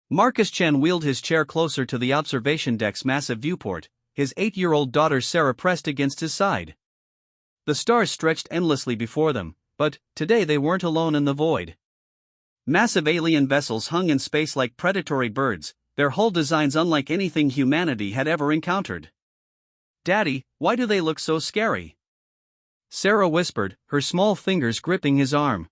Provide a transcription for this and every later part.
Marcus Chen wheeled his chair closer to the observation deck's massive viewport, his 8-year-old daughter Sarah pressed against his side. The stars stretched endlessly before them, but today they weren't alone in the void. Massive alien vessels hung in space like predatory birds, their hull designs unlike anything humanity had ever encountered. "Daddy, why do they look so scary?" Sarah whispered, her small fingers gripping his arm.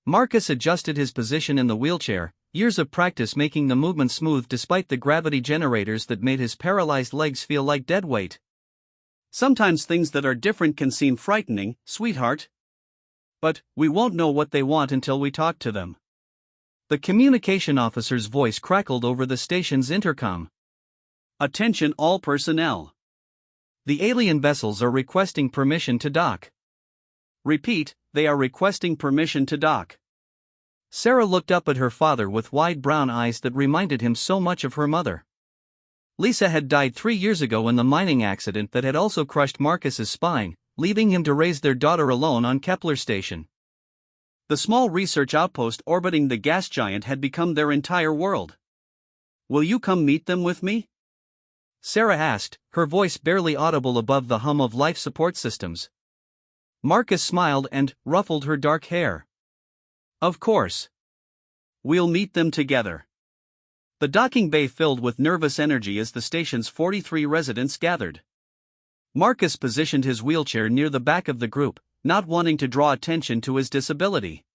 Marcus adjusted his position in the wheelchair, years of practice making the movement smooth despite the gravity generators that made his paralyzed legs feel like dead weight. "Sometimes things that are different can seem frightening, sweetheart. But we won't know what they want until we talk to them." The communication officer's voice crackled over the station's intercom. "Attention all personnel. The alien vessels are requesting permission to dock. Repeat, they are requesting permission to dock." Sarah looked up at her father with wide brown eyes that reminded him so much of her mother. Lisa had died 3 years ago in the mining accident that had also crushed Marcus's spine, leaving him to raise their daughter alone on Kepler Station. The small research outpost orbiting the gas giant had become their entire world. "Will you come meet them with me?" Sarah asked, her voice barely audible above the hum of life support systems. Marcus smiled and ruffled her dark hair. "Of course. We'll meet them together." The docking bay filled with nervous energy as the station's 43 residents gathered. Marcus positioned his wheelchair near the back of the group, not wanting to draw attention to his disability.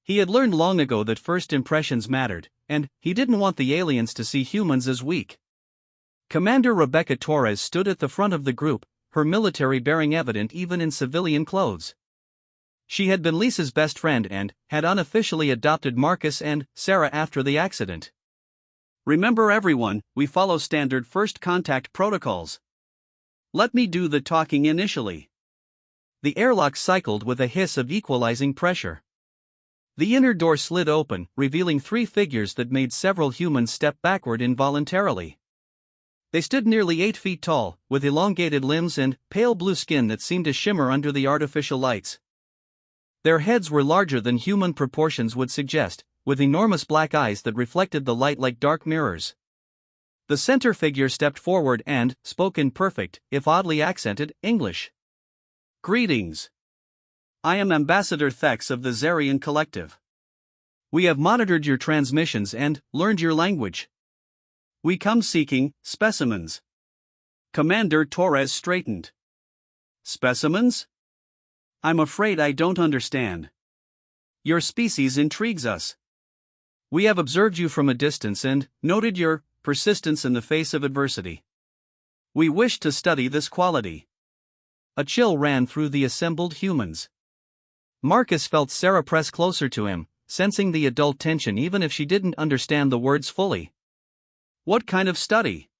He had learned long ago that first impressions mattered, and he didn't want the aliens to see humans as weak. Commander Rebecca Torres stood at the front of the group, her military bearing evident even in civilian clothes. She had been Lisa's best friend and had unofficially adopted Marcus and Sarah after the accident. "Remember everyone, we follow standard first contact protocols. Let me do the talking initially." The airlock cycled with a hiss of equalizing pressure. The inner door slid open, revealing 3 figures that made several humans step backward involuntarily. They stood nearly 8 feet tall, with elongated limbs and pale blue skin that seemed to shimmer under the artificial lights. Their heads were larger than human proportions would suggest, with enormous black eyes that reflected the light like dark mirrors. The center figure stepped forward and spoke in perfect, if oddly accented, English. "Greetings. I am Ambassador Thex of the Zarian Collective. We have monitored your transmissions and learned your language. We come seeking specimens." Commander Torres straightened. "Specimens? I'm afraid I don't understand. Your species intrigues us. We have observed you from a distance and noted your persistence in the face of adversity. We wish to study this quality." A chill ran through the assembled humans. Marcus felt Sarah press closer to him, sensing the adult tension even if she didn't understand the words fully. "What kind of study?"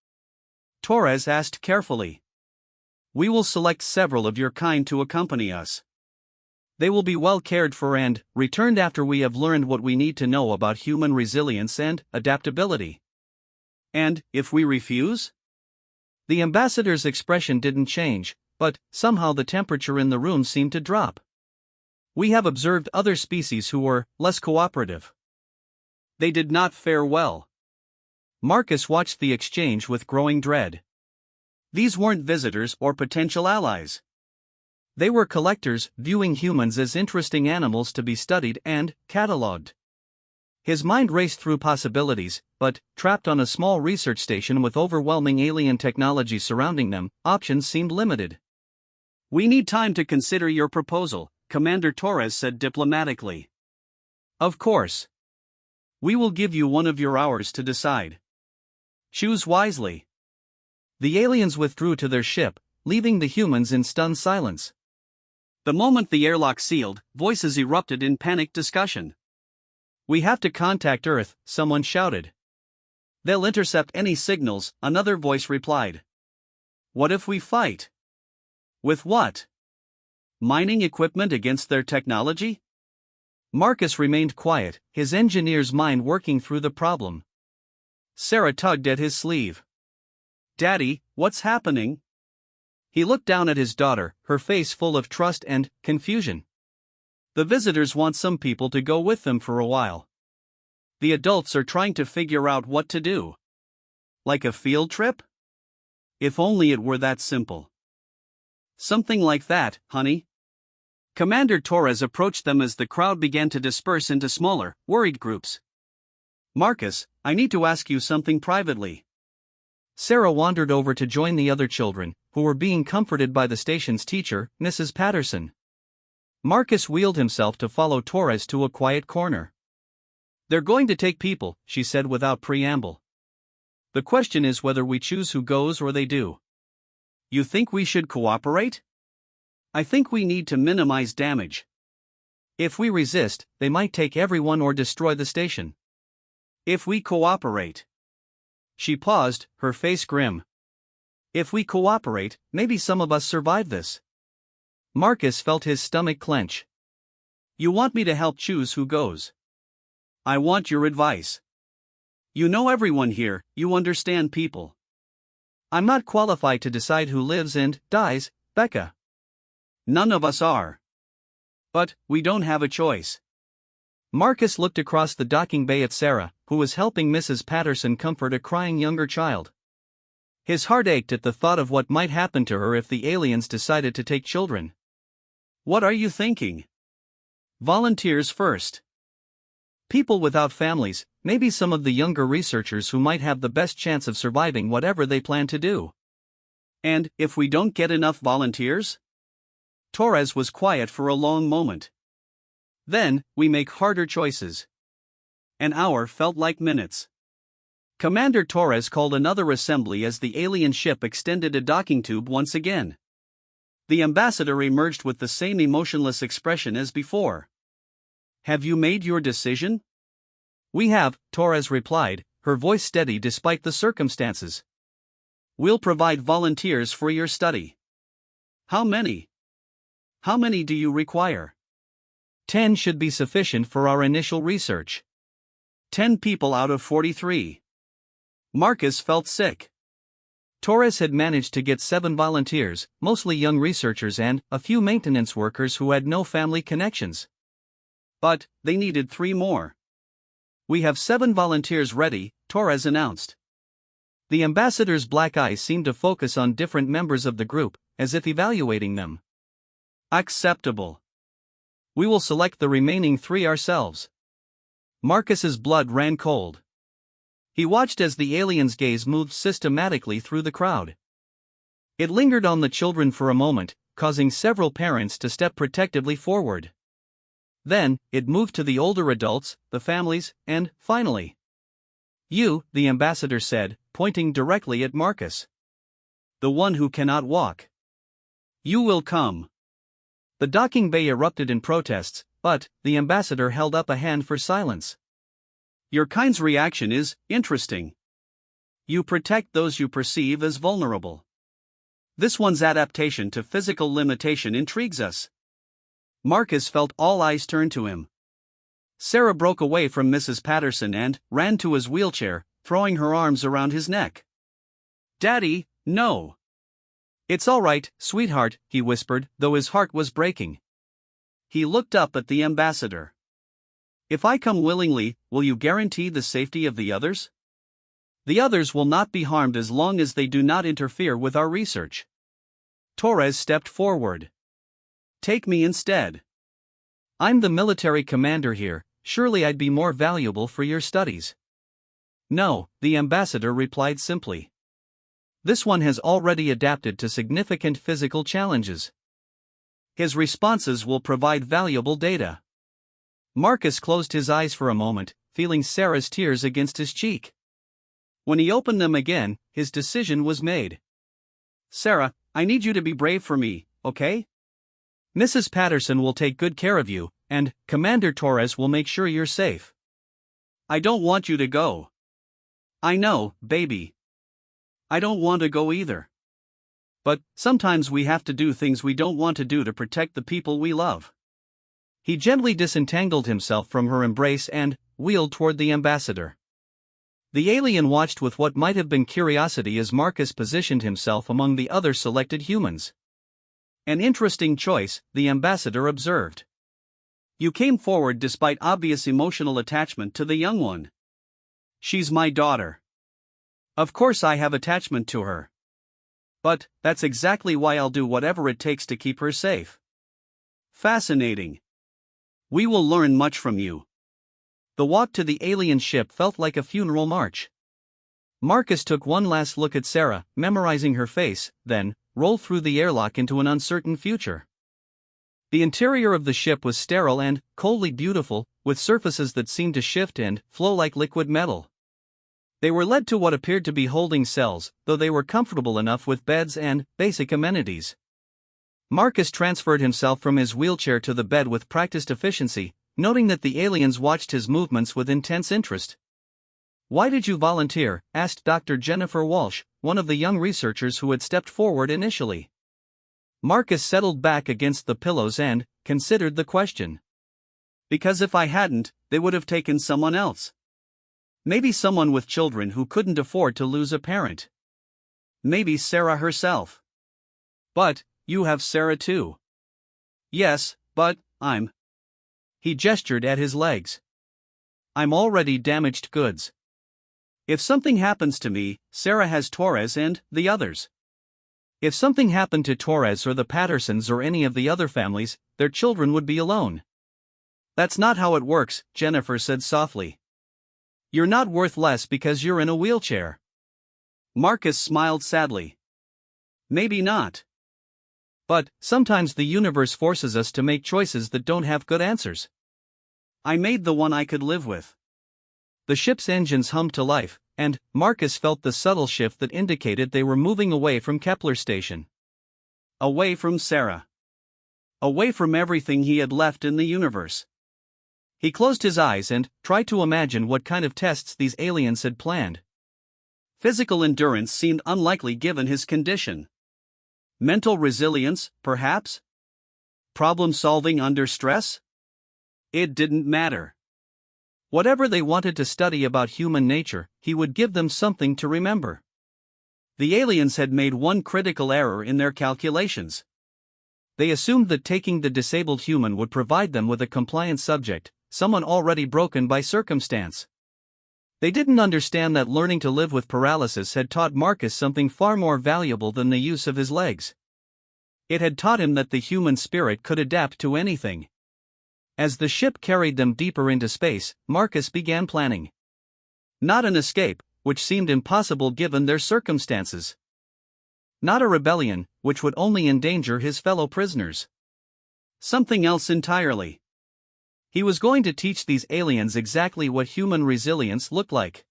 Torres asked carefully. "We will select several of your kind to accompany us. They will be well cared for and returned after we have learned what we need to know about human resilience and adaptability." "And if we refuse?" The ambassador's expression didn't change, but somehow the temperature in the room seemed to drop. "We have observed other species who were less cooperative. They did not fare well." Marcus watched the exchange with growing dread. These weren't visitors or potential allies. They were collectors, viewing humans as interesting animals to be studied and catalogued. His mind raced through possibilities, but, trapped on a small research station with overwhelming alien technology surrounding them, options seemed limited. "We need time to consider your proposal," Commander Torres said diplomatically. "Of course. We will give you one of your hours to decide. Choose wisely." The aliens withdrew to their ship, leaving the humans in stunned silence. The moment the airlock sealed, voices erupted in panicked discussion. "We have to contact Earth," someone shouted. "They'll intercept any signals," another voice replied. "What if we fight?" "With what? Mining equipment against their technology?" Marcus remained quiet, his engineer's mind working through the problem. Sarah tugged at his sleeve. "Daddy, what's happening?" He looked down at his daughter, her face full of trust and confusion. "The visitors want some people to go with them for a while." The adults are trying to figure out what to do. Like a field trip? If only it were that simple. Something like that, honey. Commander Torres approached them as the crowd began to disperse into smaller, worried groups. Marcus, I need to ask you something privately. Sarah wandered over to join the other children, who were being comforted by the station's teacher, Mrs. Patterson. Marcus wheeled himself to follow Torres to a quiet corner. They're going to take people, she said without preamble. The question is whether we choose who goes or they do. You think we should cooperate? I think we need to minimize damage. If we resist, they might take everyone or destroy the station. If we cooperate. She paused, her face grim. If we cooperate, maybe some of us survive this. Marcus felt his stomach clench. You want me to help choose who goes? I want your advice. You know everyone here, you understand people. I'm not qualified to decide who lives and dies, Becca. None of us are. But, we don't have a choice. Marcus looked across the docking bay at Sarah, who was helping Mrs. Patterson comfort a crying younger child. His heart ached at the thought of what might happen to her if the aliens decided to take children. What are you thinking? Volunteers first. People without families, maybe some of the younger researchers who might have the best chance of surviving whatever they plan to do. And, if we don't get enough volunteers? Torres was quiet for a long moment. Then, we make harder choices. An hour felt like minutes. Commander Torres called another assembly as the alien ship extended a docking tube once again. The ambassador emerged with the same emotionless expression as before. Have you made your decision? We have, Torres replied, her voice steady despite the circumstances. We'll provide volunteers for your study. How many? How many do you require? 10 should be sufficient for our initial research. 10 people out of 43. Marcus felt sick. Torres had managed to get 7 volunteers, mostly young researchers and a few maintenance workers who had no family connections. But, they needed 3 more. We have 7 volunteers ready, Torres announced. The ambassador's black eyes seemed to focus on different members of the group, as if evaluating them. Acceptable. We will select the remaining 3 ourselves. Marcus's blood ran cold. He watched as the alien's gaze moved systematically through the crowd. It lingered on the children for a moment, causing several parents to step protectively forward. Then, it moved to the older adults, the families, and, finally. You, the ambassador said, pointing directly at Marcus. The one who cannot walk. You will come. The docking bay erupted in protests, but, the ambassador held up a hand for silence. Your kind's reaction is interesting. You protect those you perceive as vulnerable. This one's adaptation to physical limitation intrigues us. Marcus felt all eyes turn to him. Sarah broke away from Mrs. Patterson and ran to his wheelchair, throwing her arms around his neck. Daddy, no. It's all right, sweetheart, he whispered, though his heart was breaking. He looked up at the ambassador. If I come willingly, will you guarantee the safety of the others? The others will not be harmed as long as they do not interfere with our research. Torres stepped forward. Take me instead. I'm the military commander here, surely I'd be more valuable for your studies. No, the ambassador replied simply. This one has already adapted to significant physical challenges. His responses will provide valuable data. Marcus closed his eyes for a moment, feeling Sarah's tears against his cheek. When he opened them again, his decision was made. Sarah, I need you to be brave for me, okay? Mrs. Patterson will take good care of you, and Commander Torres will make sure you're safe. I don't want you to go. I know, baby. I don't want to go either. But, sometimes we have to do things we don't want to do to protect the people we love. He gently disentangled himself from her embrace and wheeled toward the ambassador. The alien watched with what might have been curiosity as Marcus positioned himself among the other selected humans. An interesting choice, the ambassador observed. You came forward despite obvious emotional attachment to the young one. She's my daughter. Of course I have attachment to her. But, that's exactly why I'll do whatever it takes to keep her safe. Fascinating. We will learn much from you. The walk to the alien ship felt like a funeral march. Marcus took one last look at Sarah, memorizing her face, then rolled through the airlock into an uncertain future. The interior of the ship was sterile and coldly beautiful, with surfaces that seemed to shift and flow like liquid metal. They were led to what appeared to be holding cells, though they were comfortable enough with beds and basic amenities. Marcus transferred himself from his wheelchair to the bed with practiced efficiency, noting that the aliens watched his movements with intense interest. "Why did you volunteer?" asked Dr. Jennifer Walsh, one of the young researchers who had stepped forward initially. Marcus settled back against the pillows and considered the question. "Because if I hadn't, they would have taken someone else. Maybe someone with children who couldn't afford to lose a parent. Maybe Sarah herself." "But, you have Sarah too." "Yes, but, He gestured at his legs. "I'm already damaged goods. If something happens to me, Sarah has Torres and the others. If something happened to Torres or the Pattersons or any of the other families, their children would be alone." "That's not how it works," Jennifer said softly. "You're not worth less because you're in a wheelchair." Marcus smiled sadly. "Maybe not. But, sometimes the universe forces us to make choices that don't have good answers. I made the one I could live with." The ship's engines hummed to life, and Marcus felt the subtle shift that indicated they were moving away from Kepler Station. Away from Sarah. Away from everything he had left in the universe. He closed his eyes and tried to imagine what kind of tests these aliens had planned. Physical endurance seemed unlikely given his condition. Mental resilience, perhaps? Problem solving under stress? It didn't matter. Whatever they wanted to study about human nature, he would give them something to remember. The aliens had made one critical error in their calculations. They assumed that taking the disabled human would provide them with a compliant subject, someone already broken by circumstance. They didn't understand that learning to live with paralysis had taught Marcus something far more valuable than the use of his legs. It had taught him that the human spirit could adapt to anything. As the ship carried them deeper into space, Marcus began planning. Not an escape, which seemed impossible given their circumstances. Not a rebellion, which would only endanger his fellow prisoners. Something else entirely. He was going to teach these aliens exactly what human resilience looked like.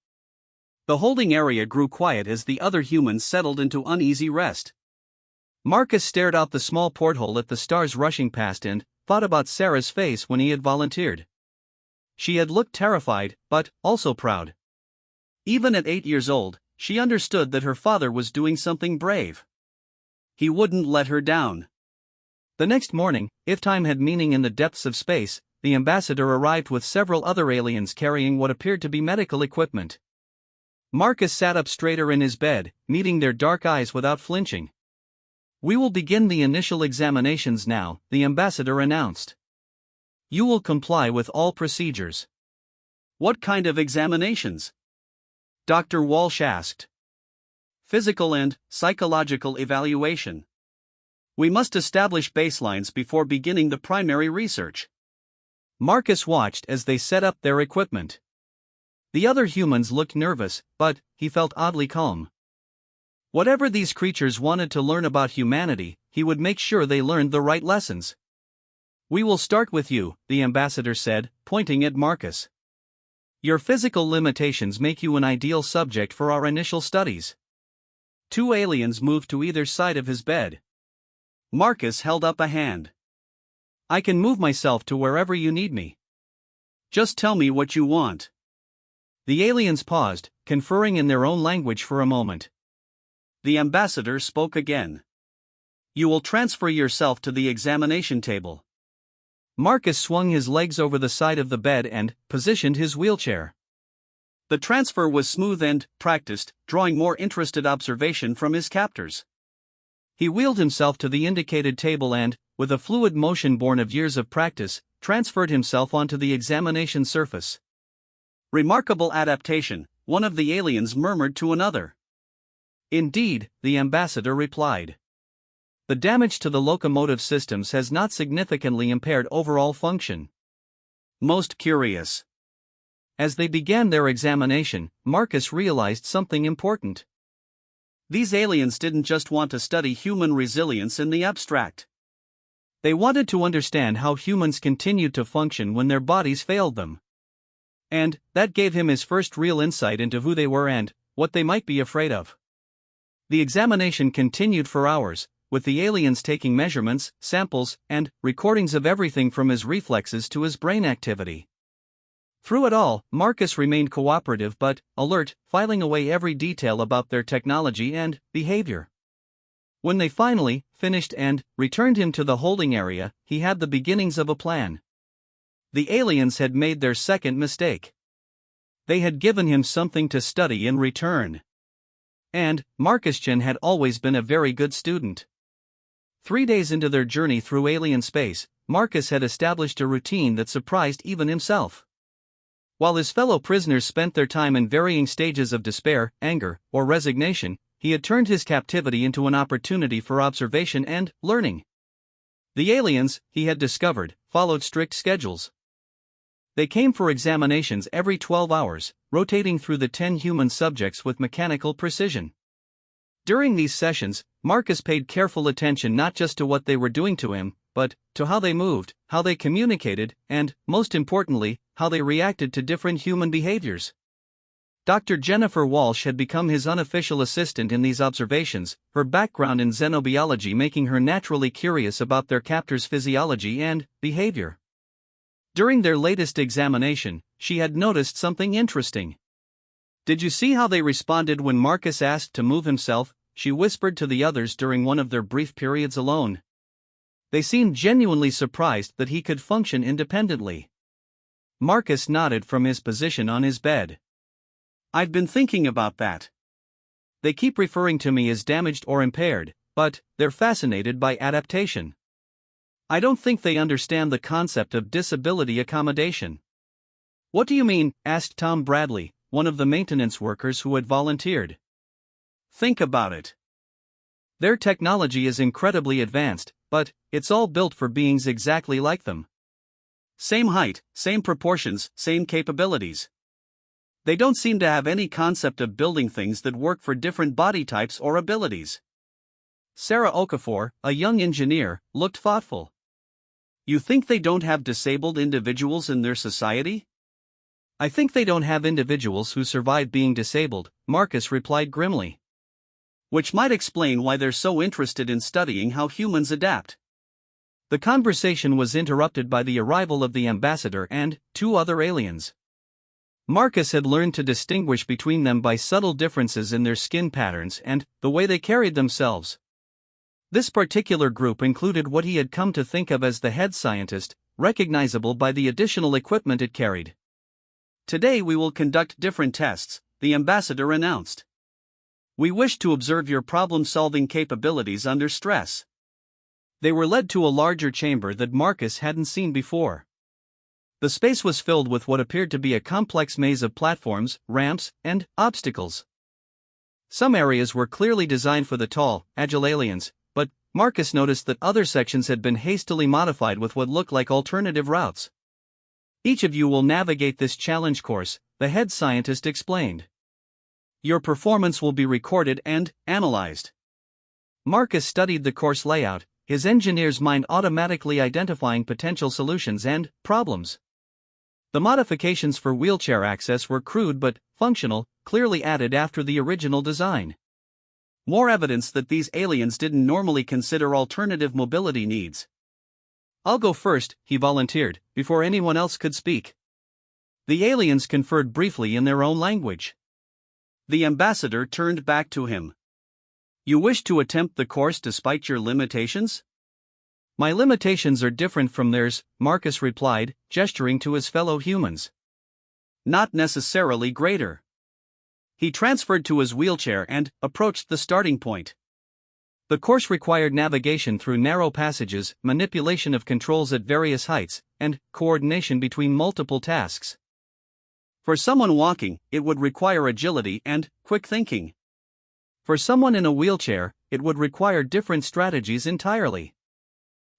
The holding area grew quiet as the other humans settled into uneasy rest. Marcus stared out the small porthole at the stars rushing past and thought about Sarah's face when he had volunteered. She had looked terrified, but also proud. Even at 8 years old, she understood that her father was doing something brave. He wouldn't let her down. The next morning, if time had meaning in the depths of space, the ambassador arrived with several other aliens carrying what appeared to be medical equipment. Marcus sat up straighter in his bed, meeting their dark eyes without flinching. "We will begin the initial examinations now," the ambassador announced. "You will comply with all procedures." "What kind of examinations?" Dr. Walsh asked. "Physical and psychological evaluation. We must establish baselines before beginning the primary research." Marcus watched as they set up their equipment. The other humans looked nervous, but he felt oddly calm. Whatever these creatures wanted to learn about humanity, he would make sure they learned the right lessons. "We will start with you," the ambassador said, pointing at Marcus. "Your physical limitations make you an ideal subject for our initial studies." 2 aliens moved to either side of his bed. Marcus held up a hand. "I can move myself to wherever you need me. Just tell me what you want." The aliens paused, conferring in their own language for a moment. The ambassador spoke again. "You will transfer yourself to the examination table." Marcus swung his legs over the side of the bed and positioned his wheelchair. The transfer was smooth and practiced, drawing more interested observation from his captors. He wheeled himself to the indicated table and, with a fluid motion born of years of practice, transferred himself onto the examination surface. "Remarkable adaptation," one of the aliens murmured to another. "Indeed," the ambassador replied. "The damage to the locomotive systems has not significantly impaired overall function." Most curious. As they began their examination, Marcus realized something important. These aliens didn't just want to study human resilience in the abstract. They wanted to understand how humans continued to function when their bodies failed them. And that gave him his first real insight into who they were and what they might be afraid of. The examination continued for hours, with the aliens taking measurements, samples, and recordings of everything from his reflexes to his brain activity. Through it all, Marcus remained cooperative but alert, filing away every detail about their technology and behavior. When they finally finished and returned him to the holding area, he had the beginnings of a plan. The aliens had made their second mistake. They had given him something to study in return. And Marcus-chan had always been a very good student. 3 days into their journey through alien space, Marcus had established a routine that surprised even himself. While his fellow prisoners spent their time in varying stages of despair, anger, or resignation, he had turned his captivity into an opportunity for observation and learning. The aliens, he had discovered, followed strict schedules. They came for examinations every 12 hours, rotating through the 10 human subjects with mechanical precision. During these sessions, Marcus paid careful attention not just to what they were doing to him, but to how they moved, how they communicated, and, most importantly, how they reacted to different human behaviors. Dr. Jennifer Walsh had become his unofficial assistant in these observations, her background in xenobiology making her naturally curious about their captors' physiology and behavior. During their latest examination, she had noticed something interesting. "Did you see how they responded when Marcus asked to move himself?" she whispered to the others during one of their brief periods alone. They seemed genuinely surprised that he could function independently. Marcus nodded from his position on his bed. "I've been thinking about that. They keep referring to me as damaged or impaired, but they're fascinated by adaptation. I don't think they understand the concept of disability accommodation." "What do you mean?" asked Tom Bradley, one of the maintenance workers who had volunteered. "Think about it. Their technology is incredibly advanced, but it's all built for beings exactly like them. Same height, same proportions, same capabilities. They don't seem to have any concept of building things that work for different body types or abilities." Sarah Okafor, a young engineer, looked thoughtful. "You think they don't have disabled individuals in their society?" "I think they don't have individuals who survive being disabled," Marcus replied grimly. "Which might explain why they're so interested in studying how humans adapt." The conversation was interrupted by the arrival of the ambassador and 2 other aliens. Marcus had learned to distinguish between them by subtle differences in their skin patterns and the way they carried themselves. This particular group included what he had come to think of as the head scientist, recognizable by the additional equipment it carried. "Today we will conduct different tests," the ambassador announced. "We wish to observe your problem-solving capabilities under stress." They were led to a larger chamber that Marcus hadn't seen before. The space was filled with what appeared to be a complex maze of platforms, ramps, and obstacles. Some areas were clearly designed for the tall, agile aliens, but Marcus noticed that other sections had been hastily modified with what looked like alternative routes. "Each of you will navigate this challenge course," the head scientist explained. "Your performance will be recorded and analyzed." Marcus studied the course layout, his engineer's mind automatically identifying potential solutions and problems. The modifications for wheelchair access were crude but functional, clearly added after the original design. More evidence that these aliens didn't normally consider alternative mobility needs. "I'll go first," he volunteered, before anyone else could speak. The aliens conferred briefly in their own language. The ambassador turned back to him. "You wish to attempt the course despite your limitations?" "My limitations are different from theirs," Marcus replied, gesturing to his fellow humans. "Not necessarily greater." He transferred to his wheelchair and approached the starting point. The course required navigation through narrow passages, manipulation of controls at various heights, and coordination between multiple tasks. For someone walking, it would require agility and quick thinking. For someone in a wheelchair, it would require different strategies entirely.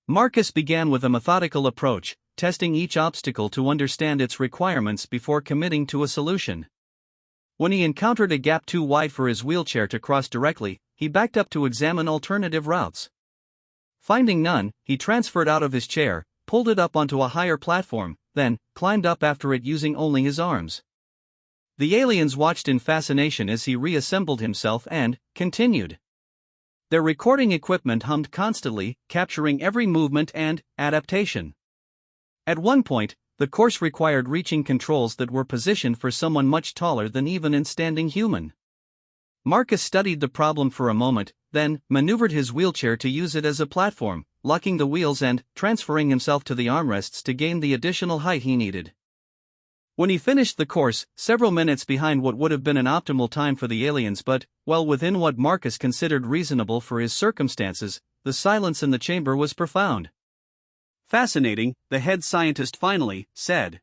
Marcus began with a methodical approach, testing each obstacle to understand its requirements before committing to a solution. When he encountered a gap too wide for his wheelchair to cross directly, he backed up to examine alternative routes. Finding none, he transferred out of his chair, pulled it up onto a higher platform, then climbed up after it using only his arms. The aliens watched in fascination as he reassembled himself and continued. Their recording equipment hummed constantly, capturing every movement and adaptation. At one point, the course required reaching controls that were positioned for someone much taller than even an standing human. Marcus studied the problem for a moment, then maneuvered his wheelchair to use it as a platform, locking the wheels and transferring himself to the armrests to gain the additional height he needed. When he finished the course, several minutes behind what would have been an optimal time for the aliens but, well within what Marcus considered reasonable for his circumstances, the silence in the chamber was profound. Fascinating, the head scientist finally said.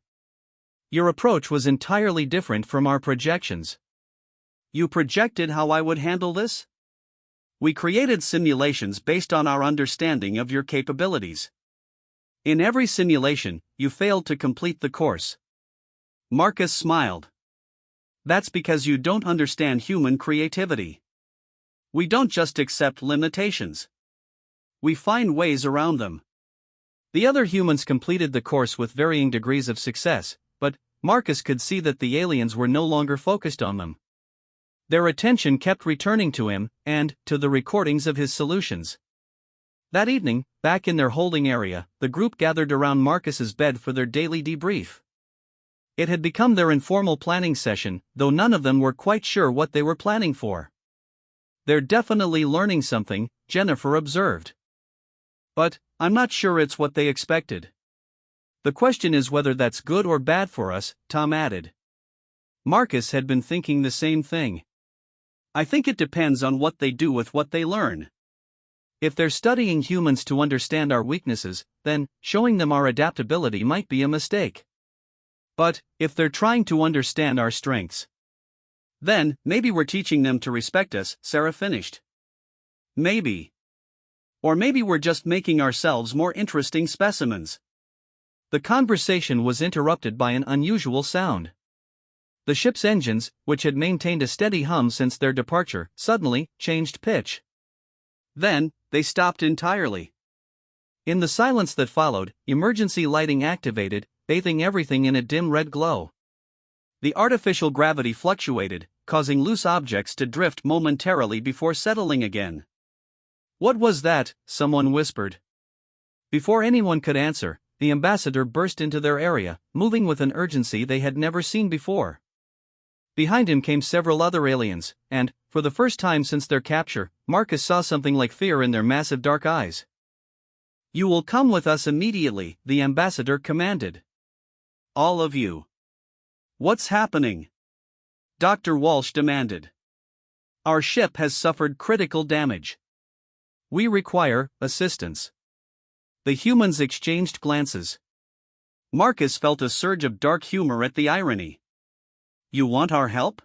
Your approach was entirely different from our projections. You projected how I would handle this? We created simulations based on our understanding of your capabilities. In every simulation, you failed to complete the course. Marcus smiled. That's because you don't understand human creativity. We don't just accept limitations. We find ways around them. The other humans completed the course with varying degrees of success, but Marcus could see that the aliens were no longer focused on them. Their attention kept returning to him, and to the recordings of his solutions. That evening, back in their holding area, the group gathered around Marcus's bed for their daily debrief. It had become their informal planning session, though none of them were quite sure what they were planning for. They're definitely learning something, Jennifer observed. But I'm not sure it's what they expected. The question is whether that's good or bad for us, Tom added. Marcus had been thinking the same thing. I think it depends on what they do with what they learn. If they're studying humans to understand our weaknesses, then showing them our adaptability might be a mistake. But if they're trying to understand our strengths, then maybe we're teaching them to respect us, Sarah finished. Maybe. Or maybe we're just making ourselves more interesting specimens. The conversation was interrupted by an unusual sound. The ship's engines, which had maintained a steady hum since their departure, suddenly changed pitch. Then, they stopped entirely. In the silence that followed, emergency lighting activated, bathing everything in a dim red glow. The artificial gravity fluctuated, causing loose objects to drift momentarily before settling again. What was that? Someone whispered. Before anyone could answer, the ambassador burst into their area, moving with an urgency they had never seen before. Behind him came several other aliens, and, for the first time since their capture, Marcus saw something like fear in their massive dark eyes. You will come with us immediately, the ambassador commanded. All of you. What's happening? Dr. Walsh demanded. Our ship has suffered critical damage. We require assistance. The humans exchanged glances. Marcus felt a surge of dark humor at the irony. You want our help?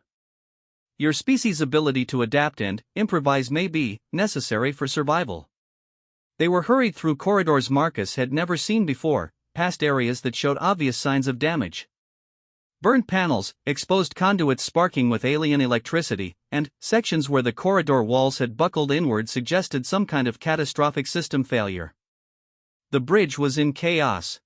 Your species' ability to adapt and improvise may be necessary for survival. They were hurried through corridors Marcus had never seen before, past areas that showed obvious signs of damage. Burnt panels, exposed conduits sparking with alien electricity, and sections where the corridor walls had buckled inward suggested some kind of catastrophic system failure. The bridge was in chaos.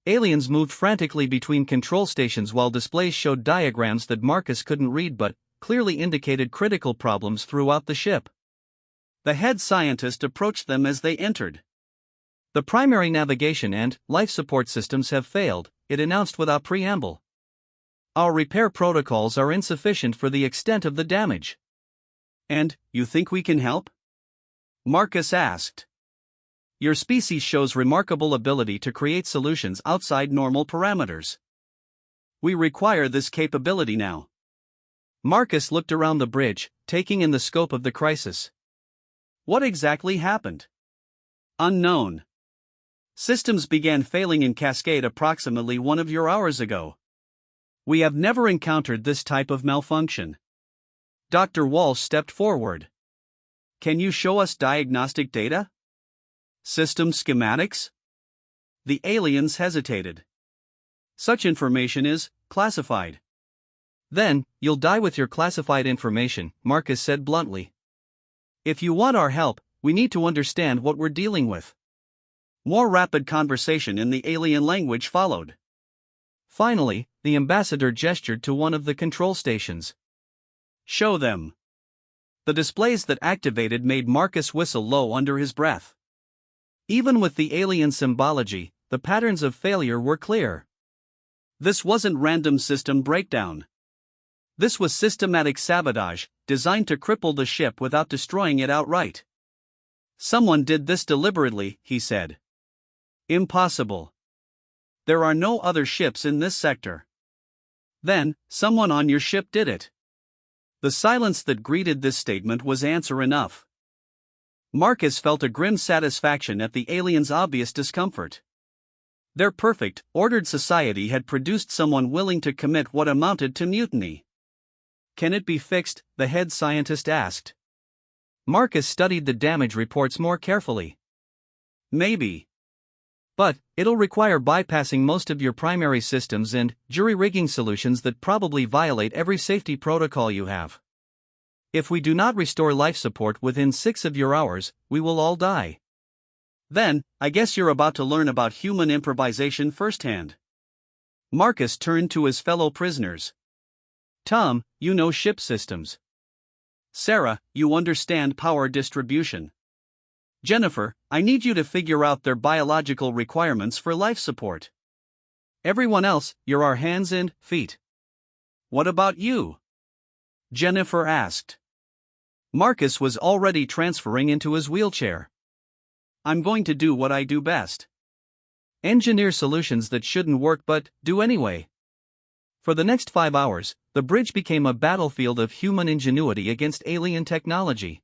Aliens moved frantically between control stations while displays showed diagrams that Marcus couldn't read but clearly indicated critical problems throughout the ship. The head scientist approached them as they entered. The primary navigation and life support systems have failed, it announced without preamble. Our repair protocols are insufficient for the extent of the damage. And, you think we can help? Marcus asked. Your species shows remarkable ability to create solutions outside normal parameters. We require this capability now. Marcus looked around the bridge, taking in the scope of the crisis. What exactly happened? Unknown. Systems began failing in cascade approximately 1 hour ago. We have never encountered this type of malfunction. Dr. Walsh stepped forward. Can you show us diagnostic data? System schematics? The aliens hesitated. Such information is classified. Then, you'll die with your classified information, Marcus said bluntly. If you want our help, we need to understand what we're dealing with. More rapid conversation in the alien language followed. Finally, the ambassador gestured to one of the control stations. Show them. The displays that activated made Marcus whistle low under his breath. Even with the alien symbology, the patterns of failure were clear. This wasn't random system breakdown. This was systematic sabotage, designed to cripple the ship without destroying it outright. Someone did this deliberately, he said. Impossible. There are no other ships in this sector. Then, someone on your ship did it. The silence that greeted this statement was answer enough. Marcus felt a grim satisfaction at the aliens' obvious discomfort. Their perfect, ordered society had produced someone willing to commit what amounted to mutiny. Can it be fixed? The head scientist asked. Marcus studied the damage reports more carefully. Maybe. But, it'll require bypassing most of your primary systems and jury-rigging solutions that probably violate every safety protocol you have. If we do not restore life support within 6 of your hours, we will all die. Then, I guess you're about to learn about human improvisation firsthand. Marcus turned to his fellow prisoners. Tom, you know ship systems. Sarah, you understand power distribution. Jennifer, I need you to figure out their biological requirements for life support. Everyone else, you're our hands and feet. What about you? Jennifer asked. Marcus was already transferring into his wheelchair. I'm going to do what I do best. Engineer solutions that shouldn't work but do anyway. For the next 5 hours, the bridge became a battlefield of human ingenuity against alien technology.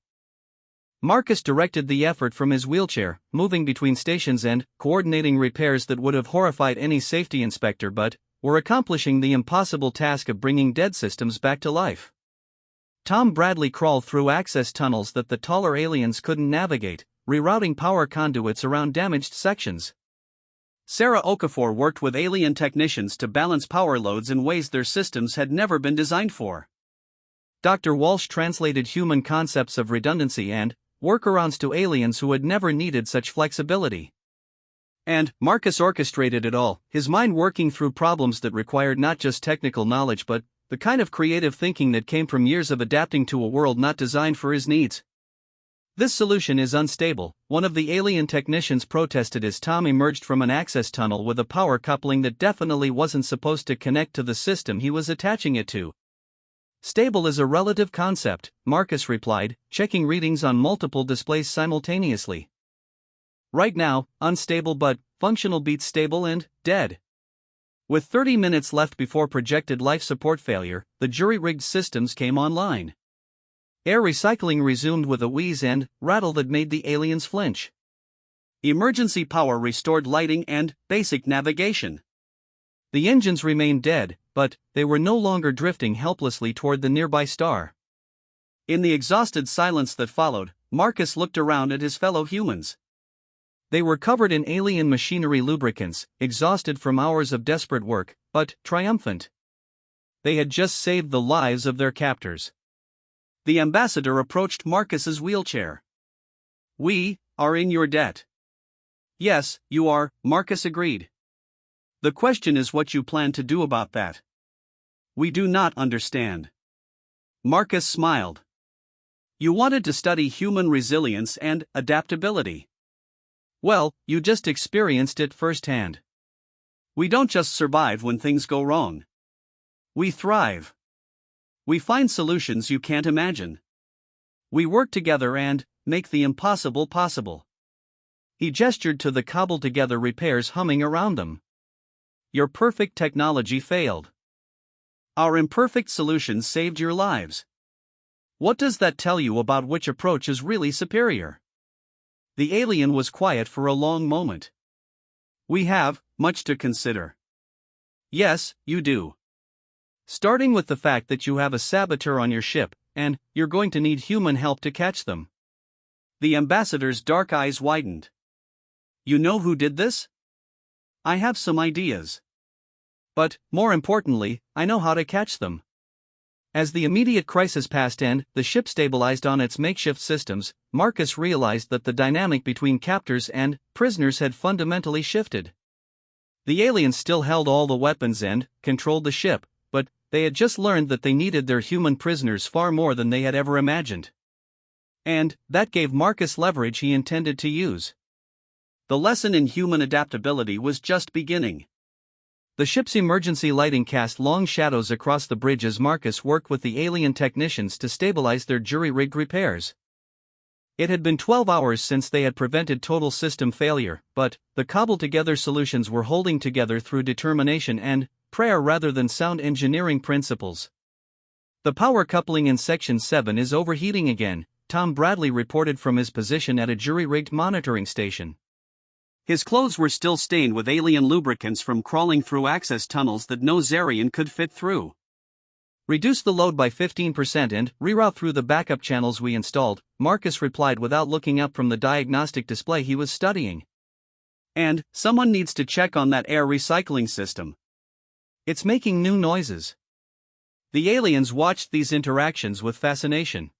Marcus directed the effort from his wheelchair, moving between stations and coordinating repairs that would have horrified any safety inspector but were accomplishing the impossible task of bringing dead systems back to life. Tom Bradley crawled through access tunnels that the taller aliens couldn't navigate, rerouting power conduits around damaged sections. Sarah Okafor worked with alien technicians to balance power loads in ways their systems had never been designed for. Dr. Walsh translated human concepts of redundancy and workarounds to aliens who had never needed such flexibility. And Marcus orchestrated it all, his mind working through problems that required not just technical knowledge but the kind of creative thinking that came from years of adapting to a world not designed for his needs. This solution is unstable, one of the alien technicians protested as Tom emerged from an access tunnel with a power coupling that definitely wasn't supposed to connect to the system he was attaching it to. Stable is a relative concept, Marcus replied, checking readings on multiple displays simultaneously. Right now, unstable but functional beats stable and dead. With 30 minutes left before projected life support failure, the jury-rigged systems came online. Air recycling resumed with a wheeze and rattle that made the aliens flinch. Emergency power restored lighting and basic navigation. The engines remained dead, but they were no longer drifting helplessly toward the nearby star. In the exhausted silence that followed, Marcus looked around at his fellow humans. They were covered in alien machinery lubricants, exhausted from hours of desperate work, but triumphant. They had just saved the lives of their captors. The ambassador approached Marcus's wheelchair. We are in your debt. Yes, you are, Marcus agreed. The question is what you plan to do about that. We do not understand. Marcus smiled. You wanted to study human resilience and adaptability. Well, you just experienced it firsthand. We don't just survive when things go wrong. We thrive. We find solutions you can't imagine. We work together and make the impossible possible. He gestured to the cobbled-together repairs humming around them. Your perfect technology failed. Our imperfect solutions saved your lives. What does that tell you about which approach is really superior? The alien was quiet for a long moment. We have much to consider. Yes, you do. Starting with the fact that you have a saboteur on your ship, and you're going to need human help to catch them. The ambassador's dark eyes widened. You know who did this? I have some ideas. But, more importantly, I know how to catch them. As the immediate crisis passed and the ship stabilized on its makeshift systems, Marcus realized that the dynamic between captors and prisoners had fundamentally shifted. The aliens still held all the weapons and controlled the ship, but they had just learned that they needed their human prisoners far more than they had ever imagined. And that gave Marcus leverage he intended to use. The lesson in human adaptability was just beginning. The ship's emergency lighting cast long shadows across the bridge as Marcus worked with the alien technicians to stabilize their jury-rigged repairs. It had been 12 hours since they had prevented total system failure, but the cobbled-together solutions were holding together through determination and prayer rather than sound engineering principles. The power coupling in Section 7 is overheating again, Tom Bradley reported from his position at a jury-rigged monitoring station. His clothes were still stained with alien lubricants from crawling through access tunnels that no Zarian could fit through. Reduce the load by 15% and reroute through the backup channels we installed, Marcus replied without looking up from the diagnostic display he was studying. And someone needs to check on that air recycling system. It's making new noises. The aliens watched these interactions with fascination.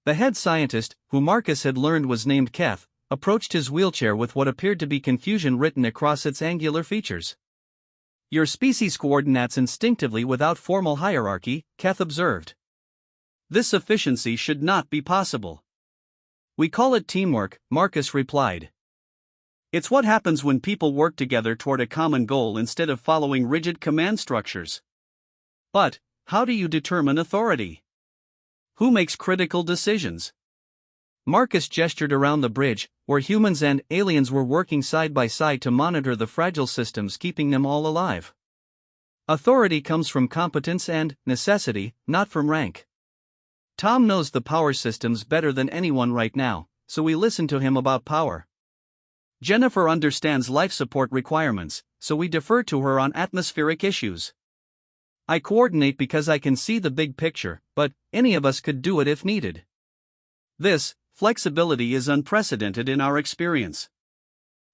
The head scientist, who Marcus had learned was named Keth, approached his wheelchair with what appeared to be confusion written across its angular features. Your species coordinates instinctively without formal hierarchy, Keth observed. This efficiency should not be possible. We call it teamwork, Marcus replied. It's what happens when people work together toward a common goal instead of following rigid command structures. But, how do you determine authority? Who makes critical decisions? Marcus gestured around the bridge, where humans and aliens were working side by side to monitor the fragile systems keeping them all alive. Authority comes from competence and necessity, not from rank. Tom knows the power systems better than anyone right now, so we listen to him about power. Jennifer understands life support requirements, so we defer to her on atmospheric issues. I coordinate because I can see the big picture, but any of us could do it if needed. This flexibility is unprecedented in our experience.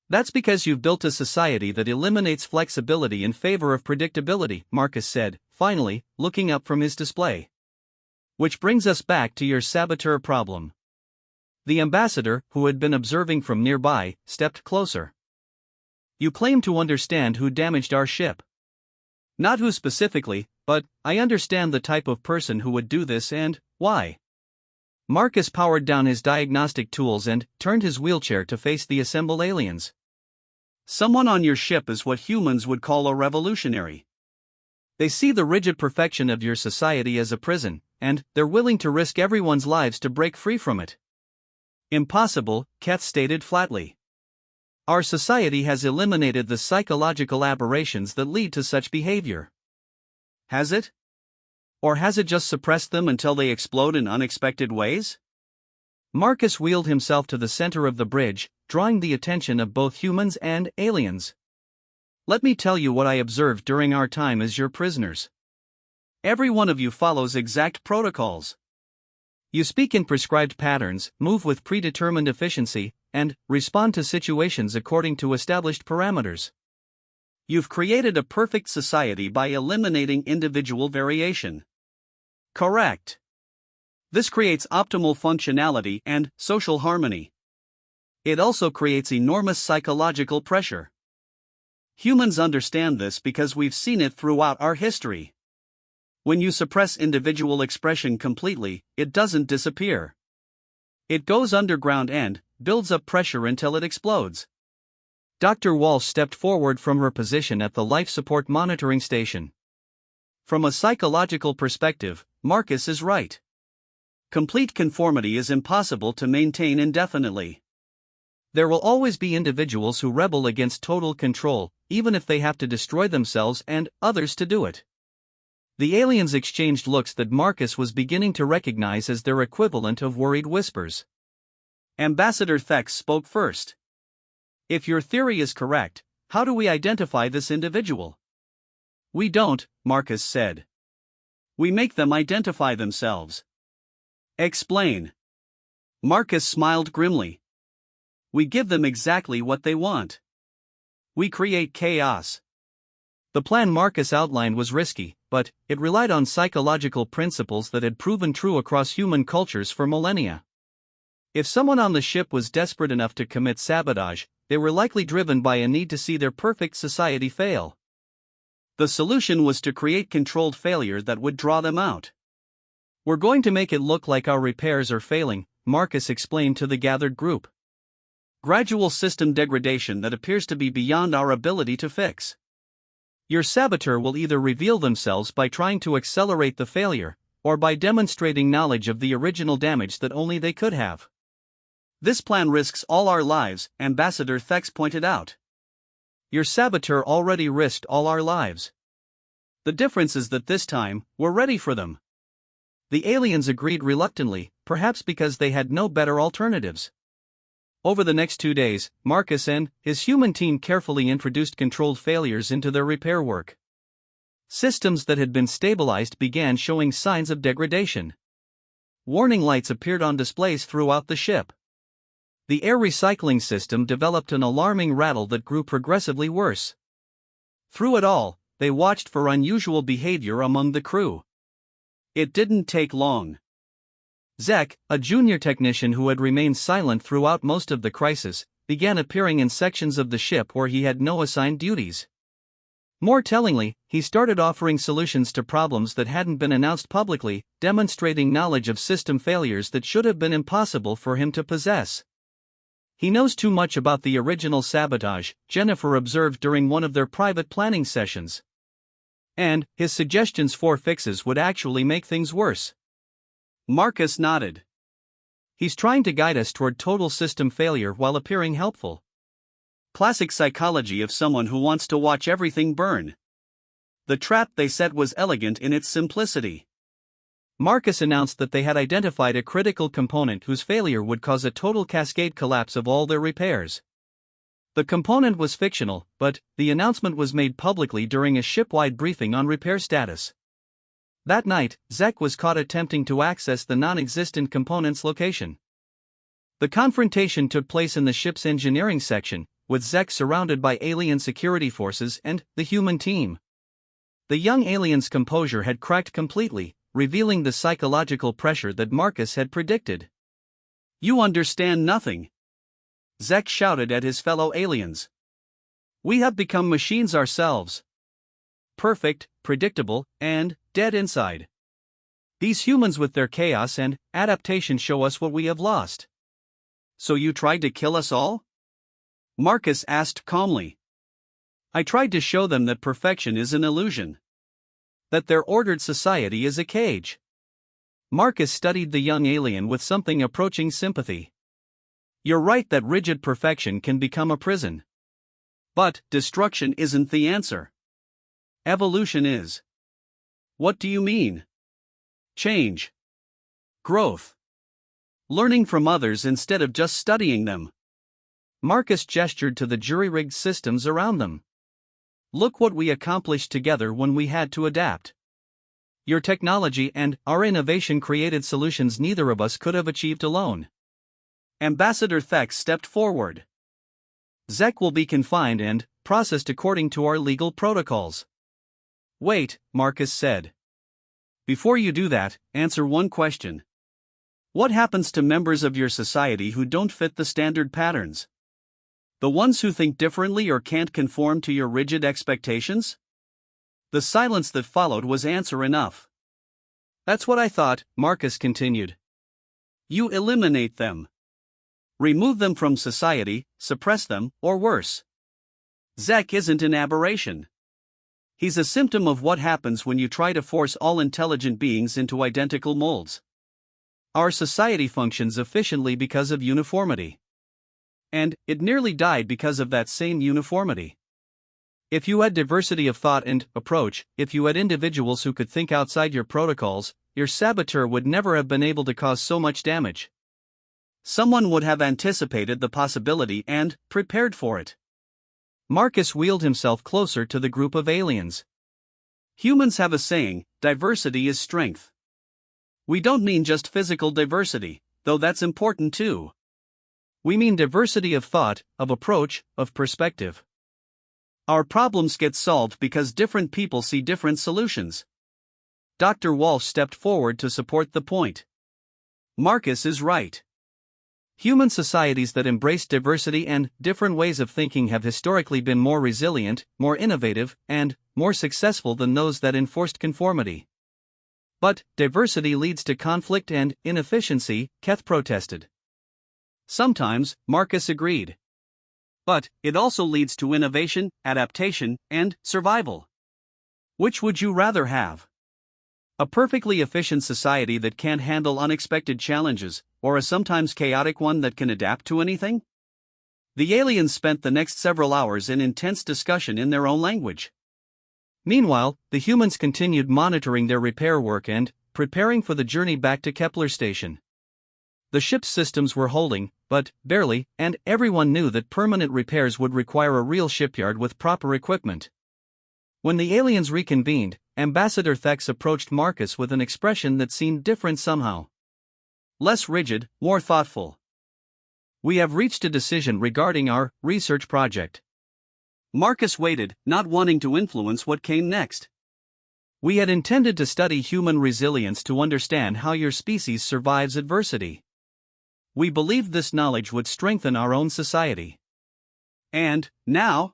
That's because you've built a society that eliminates flexibility in favor of predictability, Marcus said, finally, looking up from his display. Which brings us back to your saboteur problem. The ambassador, who had been observing from nearby, stepped closer. You claim to understand who damaged our ship. Not who specifically, but I understand the type of person who would do this and why. Marcus powered down his diagnostic tools and turned his wheelchair to face the assembled aliens. Someone on your ship is what humans would call a revolutionary. They see the rigid perfection of your society as a prison, and they're willing to risk everyone's lives to break free from it. Impossible, Keth stated flatly. Our society has eliminated the psychological aberrations that lead to such behavior. Has it? Or has it just suppressed them until they explode in unexpected ways? Marcus wheeled himself to the center of the bridge, drawing the attention of both humans and aliens. Let me tell you what I observed during our time as your prisoners. Every one of you follows exact protocols. You speak in prescribed patterns, move with predetermined efficiency, and respond to situations according to established parameters. You've created a perfect society by eliminating individual variation. Correct. This creates optimal functionality and social harmony. It also creates enormous psychological pressure. Humans understand this because we've seen it throughout our history. When you suppress individual expression completely, it doesn't disappear. It goes underground and builds up pressure until it explodes. Dr. Walsh stepped forward from her position at the life support monitoring station. From a psychological perspective, Marcus is right. Complete conformity is impossible to maintain indefinitely. There will always be individuals who rebel against total control, even if they have to destroy themselves and others to do it. The aliens exchanged looks that Marcus was beginning to recognize as their equivalent of worried whispers. Ambassador Thex spoke first. "If your theory is correct, how do we identify this individual?" "We don't," Marcus said. "We make them identify themselves." "Explain." Marcus smiled grimly. "We give them exactly what they want. We create chaos." The plan Marcus outlined was risky, but it relied on psychological principles that had proven true across human cultures for millennia. If someone on the ship was desperate enough to commit sabotage, they were likely driven by a need to see their perfect society fail. The solution was to create controlled failure that would draw them out. "We're going to make it look like our repairs are failing," Marcus explained to the gathered group. "Gradual system degradation that appears to be beyond our ability to fix. Your saboteur will either reveal themselves by trying to accelerate the failure, or by demonstrating knowledge of the original damage that only they could have. This plan risks all our lives," Ambassador Thex pointed out. "Your saboteur already risked all our lives. The difference is that this time, we're ready for them." The aliens agreed reluctantly, perhaps because they had no better alternatives. Over the next 2 days, Marcus and his human team carefully introduced controlled failures into their repair work. Systems that had been stabilized began showing signs of degradation. Warning lights appeared on displays throughout the ship. The air recycling system developed an alarming rattle that grew progressively worse. Through it all, they watched for unusual behavior among the crew. It didn't take long. Zek, a junior technician who had remained silent throughout most of the crisis, began appearing in sections of the ship where he had no assigned duties. More tellingly, he started offering solutions to problems that hadn't been announced publicly, demonstrating knowledge of system failures that should have been impossible for him to possess. "He knows too much about the original sabotage," Jennifer observed during one of their private planning sessions. "And his suggestions for fixes would actually make things worse." Marcus nodded. "He's trying to guide us toward total system failure while appearing helpful. Classic psychology of someone who wants to watch everything burn." The trap they set was elegant in its simplicity. Marcus announced that they had identified a critical component whose failure would cause a total cascade collapse of all their repairs. The component was fictional, but the announcement was made publicly during a ship-wide briefing on repair status. That night, Zek was caught attempting to access the non-existent component's location. The confrontation took place in the ship's engineering section, with Zek surrounded by alien security forces and the human team. The young alien's composure had cracked completely, revealing the psychological pressure that Marcus had predicted. "You understand nothing," Zek shouted at his fellow aliens. "We have become machines ourselves. Perfect, predictable, and dead inside. These humans with their chaos and adaptation show us what we have lost." "So you tried to kill us all?" Marcus asked calmly. "I tried to show them that perfection is an illusion. That their ordered society is a cage." Marcus studied the young alien with something approaching sympathy. "You're right that rigid perfection can become a prison. But destruction isn't the answer. Evolution is." "What do you mean?" "Change. Growth. Learning from others instead of just studying them." Marcus gestured to the jury-rigged systems around them. "Look what we accomplished together when we had to adapt. Your technology and our innovation created solutions neither of us could have achieved alone." Ambassador Thex stepped forward. "Zek will be confined and processed according to our legal protocols." "Wait," Marcus said. "Before you do that, answer one question. What happens to members of your society who don't fit the standard patterns? The ones who think differently or can't conform to your rigid expectations?" The silence that followed was answer enough. "That's what I thought," Marcus continued. "You eliminate them. Remove them from society, suppress them, or worse. Zek isn't an aberration. He's a symptom of what happens when you try to force all intelligent beings into identical molds. Our society functions efficiently because of uniformity. And it nearly died because of that same uniformity. If you had diversity of thought and approach, if you had individuals who could think outside your protocols, your saboteur would never have been able to cause so much damage. Someone would have anticipated the possibility and prepared for it. Marcus wheeled himself closer to the group of aliens. Humans have a saying, diversity is strength. We don't mean just physical diversity, though that's important too. We mean diversity of thought, of approach, of perspective. Our problems get solved because different people see different solutions. Dr. Walsh stepped forward to support the point. Marcus is right. Human societies that embrace diversity and different ways of thinking have historically been more resilient, more innovative, and more successful than those that enforced conformity. But diversity leads to conflict and inefficiency, Keth protested. Sometimes, Marcus agreed. But it also leads to innovation, adaptation, and survival. Which would you rather have? A perfectly efficient society that can't handle unexpected challenges, or a sometimes chaotic one that can adapt to anything? The aliens spent the next several hours in intense discussion in their own language. Meanwhile, the humans continued monitoring their repair work and preparing for the journey back to Kepler station. The ship's systems were holding, but barely, and everyone knew that permanent repairs would require a real shipyard with proper equipment. When the aliens reconvened, Ambassador Thex approached Marcus with an expression that seemed different somehow. Less rigid, more thoughtful. We have reached a decision regarding our research project. Marcus waited, not wanting to influence what came next. We had intended to study human resilience to understand how your species survives adversity. We believed this knowledge would strengthen our own society. And, now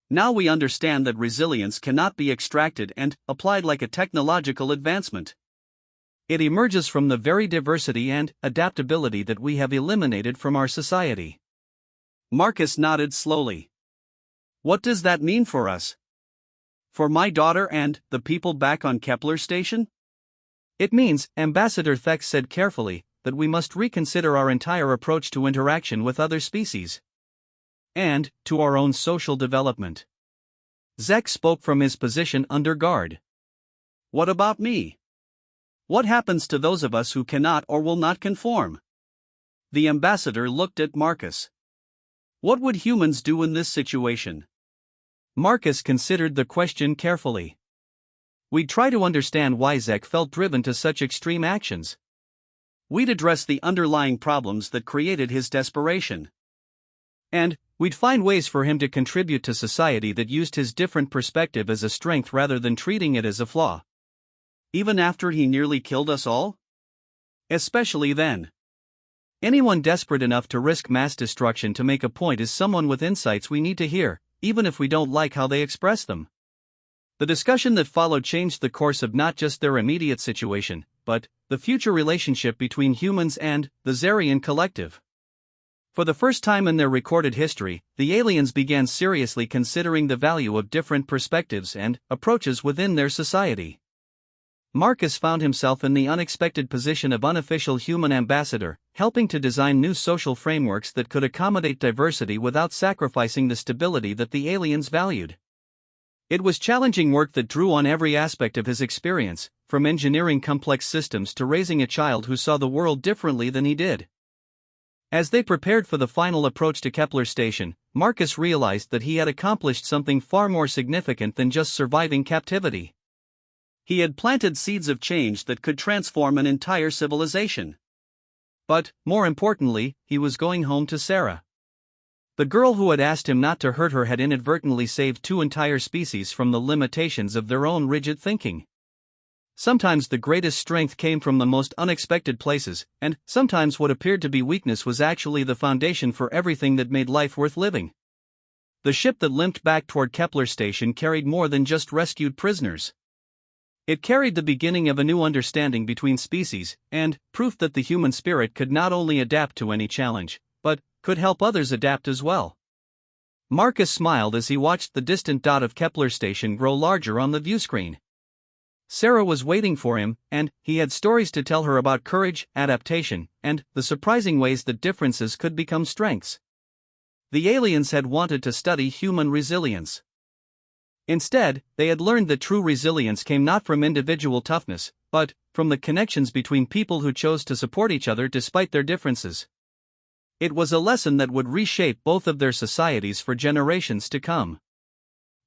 we understand that resilience cannot be extracted and applied like a technological advancement. It emerges from the very diversity and adaptability that we have eliminated from our society. Marcus nodded slowly. What does that mean for us? For my daughter and the people back on Kepler station? It means, Ambassador Thex said carefully, that we must reconsider our entire approach to interaction with other species. And to our own social development. Zek spoke from his position under guard. What about me? What happens to those of us who cannot or will not conform? The ambassador looked at Marcus. What would humans do in this situation? Marcus considered the question carefully. We'd try to understand why Zek felt driven to such extreme actions. We'd address the underlying problems that created his desperation. And we'd find ways for him to contribute to society that used his different perspective as a strength rather than treating it as a flaw. Even after he nearly killed us all? Especially then. Anyone desperate enough to risk mass destruction to make a point is someone with insights we need to hear, even if we don't like how they express them. The discussion that followed changed the course of not just their immediate situation, but the future relationship between humans and the Zarian collective. For the first time in their recorded history, the aliens began seriously considering the value of different perspectives and approaches within their society. Marcus found himself in the unexpected position of unofficial human ambassador, helping to design new social frameworks that could accommodate diversity without sacrificing the stability that the aliens valued. It was challenging work that drew on every aspect of his experience, from engineering complex systems to raising a child who saw the world differently than he did. As they prepared for the final approach to Kepler station, Marcus realized that he had accomplished something far more significant than just surviving captivity. He had planted seeds of change that could transform an entire civilization. But, more importantly, he was going home to Sarah. The girl who had asked him not to hurt her had inadvertently saved two entire species from the limitations of their own rigid thinking. Sometimes the greatest strength came from the most unexpected places, and sometimes what appeared to be weakness was actually the foundation for everything that made life worth living. The ship that limped back toward Kepler station carried more than just rescued prisoners. It carried the beginning of a new understanding between species, and proof that the human spirit could not only adapt to any challenge, but could help others adapt as well. Marcus smiled as he watched the distant dot of Kepler station grow larger on the viewscreen. Sarah was waiting for him, and he had stories to tell her about courage, adaptation, and the surprising ways that differences could become strengths. The aliens had wanted to study human resilience. Instead, they had learned that true resilience came not from individual toughness, but from the connections between people who chose to support each other despite their differences. It was a lesson that would reshape both of their societies for generations to come.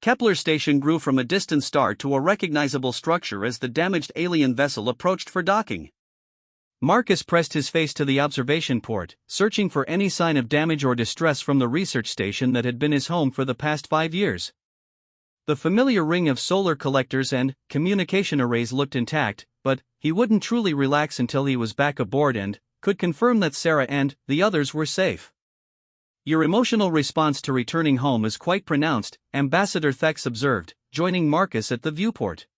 Kepler Station grew from a distant star to a recognizable structure as the damaged alien vessel approached for docking. Marcus pressed his face to the observation port, searching for any sign of damage or distress from the research station that had been his home for the past 5 years. The familiar ring of solar collectors and communication arrays looked intact, but he wouldn't truly relax until he was back aboard and could confirm that Sarah and the others were safe. Your emotional response to returning home is quite pronounced, Ambassador Thex observed, joining Marcus at the viewport.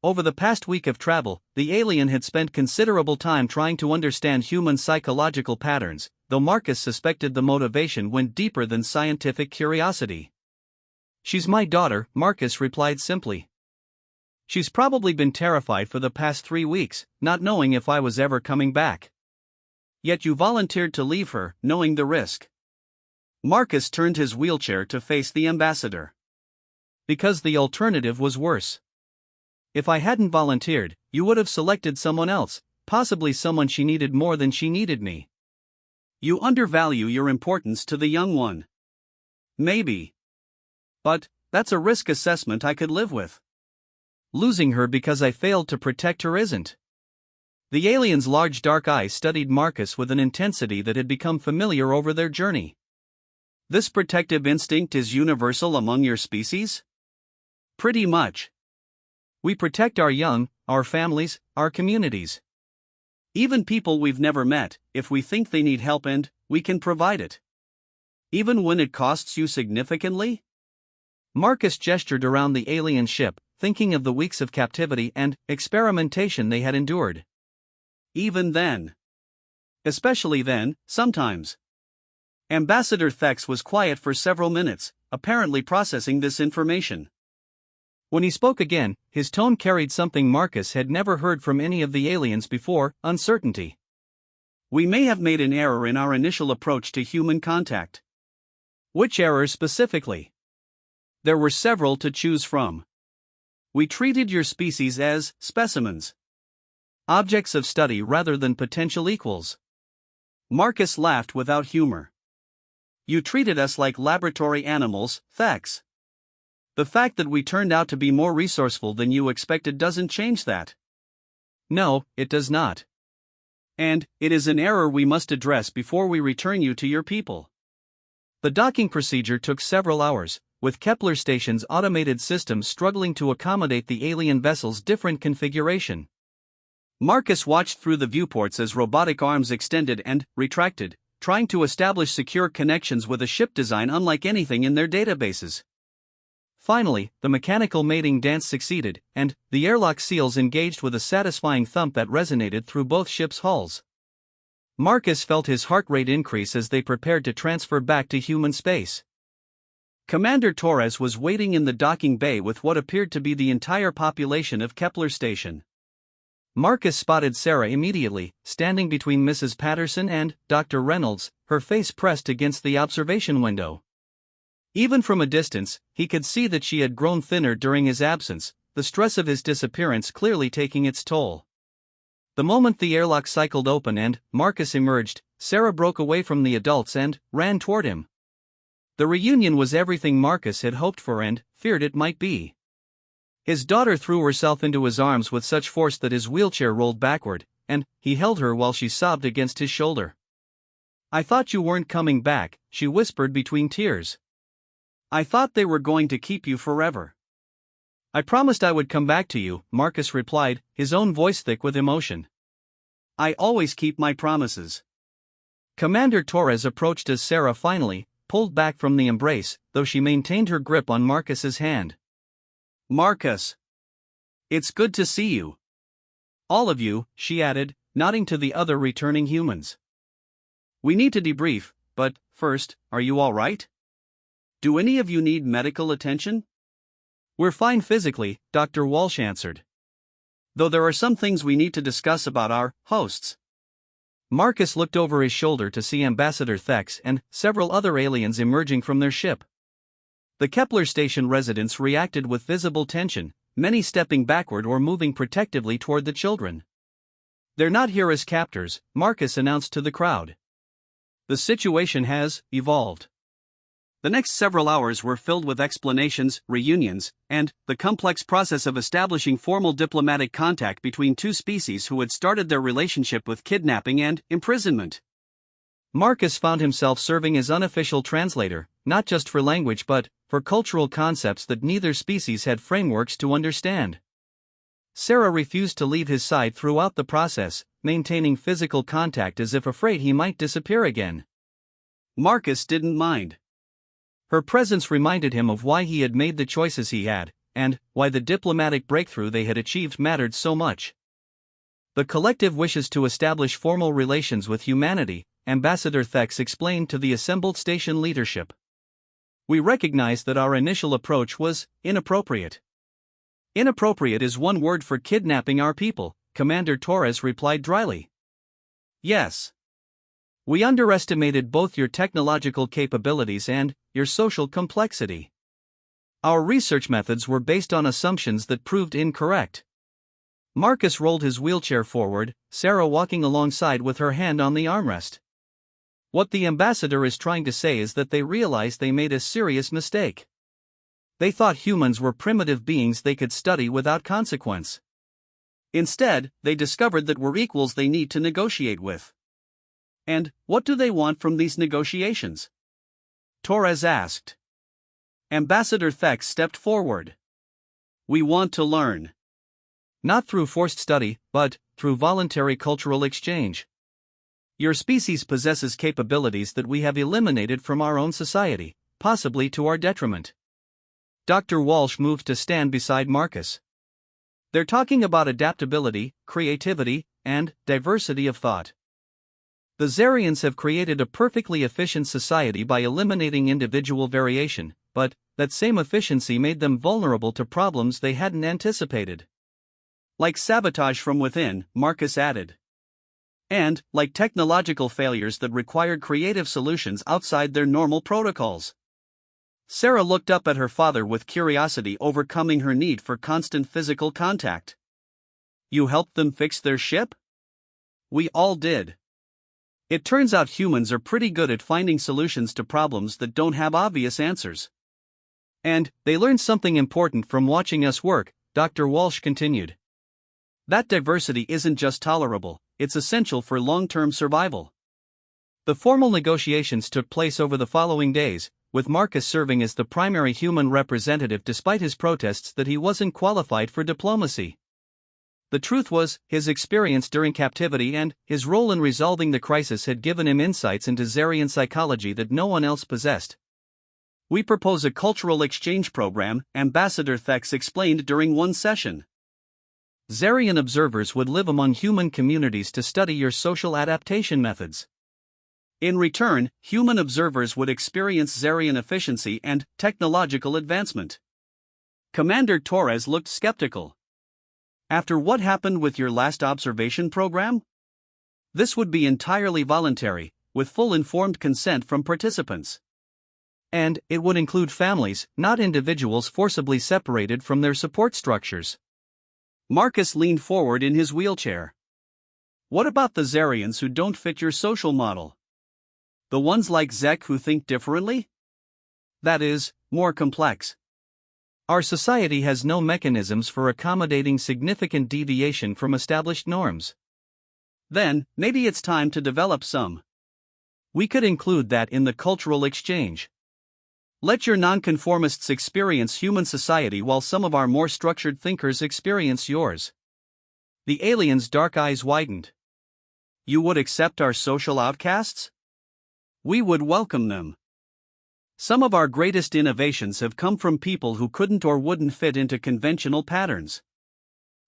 Over the past week of travel, the alien had spent considerable time trying to understand human psychological patterns, though Marcus suspected the motivation went deeper than scientific curiosity. "She's my daughter," Marcus replied simply. "She's probably been terrified for the past 3 weeks, not knowing if I was ever coming back. Yet you volunteered to leave her, knowing the risk." Marcus turned his wheelchair to face the ambassador. "Because the alternative was worse. If I hadn't volunteered, you would have selected someone else, possibly someone she needed more than she needed me. You undervalue your importance to the young one." "Maybe. But that's a risk assessment I could live with. Losing her because I failed to protect her isn't." The alien's large dark eyes studied Marcus with an intensity that had become familiar over their journey. "This protective instinct is universal among your species?" "Pretty much. We protect our young, our families, our communities. Even people we've never met, if we think they need help and we can provide it. Even when it costs you significantly?" Marcus gestured around the alien ship, thinking of the weeks of captivity and experimentation they had endured. "Even then. Especially then, sometimes." Ambassador Thex was quiet for several minutes, apparently processing this information. When he spoke again, his tone carried something Marcus had never heard from any of the aliens before: uncertainty. "We may have made an error in our initial approach to human contact." "Which error specifically?" "There were several to choose from. We treated your species as specimens. Objects of study rather than potential equals." Marcus laughed without humor. "You treated us like laboratory animals, Thex. The fact that we turned out to be more resourceful than you expected doesn't change that." "No, it does not. And it is an error we must address before we return you to your people." The docking procedure took several hours, with Kepler Station's automated systems struggling to accommodate the alien vessel's different configuration. Marcus watched through the viewports as robotic arms extended and retracted, trying to establish secure connections with a ship design unlike anything in their databases. Finally, the mechanical mating dance succeeded, and the airlock seals engaged with a satisfying thump that resonated through both ships' hulls. Marcus felt his heart rate increase as they prepared to transfer back to human space. Commander Torres was waiting in the docking bay with what appeared to be the entire population of Kepler Station. Marcus spotted Sarah immediately, standing between Mrs. Patterson and Dr. Reynolds, her face pressed against the observation window. Even from a distance, he could see that she had grown thinner during his absence, the stress of his disappearance clearly taking its toll. The moment the airlock cycled open and Marcus emerged, Sarah broke away from the adults and ran toward him. The reunion was everything Marcus had hoped for and feared it might be. His daughter threw herself into his arms with such force that his wheelchair rolled backward, and he held her while she sobbed against his shoulder. "I thought you weren't coming back," she whispered between tears. "I thought they were going to keep you forever." "I promised I would come back to you," Marcus replied, his own voice thick with emotion. "I always keep my promises." Commander Torres approached as Sarah finally pulled back from the embrace, though she maintained her grip on Marcus's hand. "Marcus. It's good to see you. All of you," she added, nodding to the other returning humans. "We need to debrief, but first, are you all right? Do any of you need medical attention?" "We're fine physically," Dr. Walsh answered. "Though there are some things we need to discuss about our hosts." Marcus looked over his shoulder to see Ambassador Thex and several other aliens emerging from their ship. The Kepler station residents reacted with visible tension, many stepping backward or moving protectively toward the children. "They're not here as captors," Marcus announced to the crowd. "The situation has evolved." The next several hours were filled with explanations, reunions, and the complex process of establishing formal diplomatic contact between two species who had started their relationship with kidnapping and imprisonment. Marcus found himself serving as unofficial translator, not just for language but for cultural concepts that neither species had frameworks to understand. Sarah refused to leave his side throughout the process, maintaining physical contact as if afraid he might disappear again. Marcus didn't mind. Her presence reminded him of why he had made the choices he had, and why the diplomatic breakthrough they had achieved mattered so much. The collective wishes to establish formal relations with humanity, Ambassador Thex explained to the assembled station leadership. "We recognize that our initial approach was inappropriate." "Inappropriate is one word for kidnapping our people," Commander Torres replied dryly. "Yes. We underestimated both your technological capabilities and your social complexity. Our research methods were based on assumptions that proved incorrect." Marcus rolled his wheelchair forward, Sarah walking alongside with her hand on the armrest. "What the ambassador is trying to say is that they realized they made a serious mistake. They thought humans were primitive beings they could study without consequence. Instead, they discovered that we're equals they need to negotiate with." "And what do they want from these negotiations?" Torres asked. Ambassador Thex stepped forward. "We want to learn. Not through forced study, but through voluntary cultural exchange. Your species possesses capabilities that we have eliminated from our own society, possibly to our detriment." Dr. Walsh moved to stand beside Marcus. "They're talking about adaptability, creativity, and diversity of thought. The Zarians have created a perfectly efficient society by eliminating individual variation, but that same efficiency made them vulnerable to problems they hadn't anticipated. Like sabotage from within," Marcus added. "And like technological failures that required creative solutions outside their normal protocols." Sarah looked up at her father with curiosity overcoming her need for constant physical contact. "You helped them fix their ship?" "We all did. It turns out humans are pretty good at finding solutions to problems that don't have obvious answers. And they learned something important from watching us work," Dr. Walsh continued. "That diversity isn't just tolerable, it's essential for long-term survival." The formal negotiations took place over the following days, with Marcus serving as the primary human representative despite his protests that he wasn't qualified for diplomacy. The truth was, his experience during captivity and his role in resolving the crisis had given him insights into Zarian psychology that no one else possessed. "We propose a cultural exchange program," Ambassador Thex explained during one session. "Zarian observers would live among human communities to study your social adaptation methods. In return, human observers would experience Zarian efficiency and technological advancement." Commander Torres looked skeptical. "After what happened with your last observation program? This would be entirely voluntary, with full informed consent from participants. And it would include families, not individuals forcibly separated from their support structures." Marcus leaned forward in his wheelchair. "What about the Zarians who don't fit your social model? The ones like Zek who think differently?" "That is, more complex. Our society has no mechanisms for accommodating significant deviation from established norms." "Then, maybe it's time to develop some. We could include that in the cultural exchange. Let your nonconformists experience human society while some of our more structured thinkers experience yours." The alien's dark eyes widened. "You would accept our social outcasts?" "We would welcome them. Some of our greatest innovations have come from people who couldn't or wouldn't fit into conventional patterns."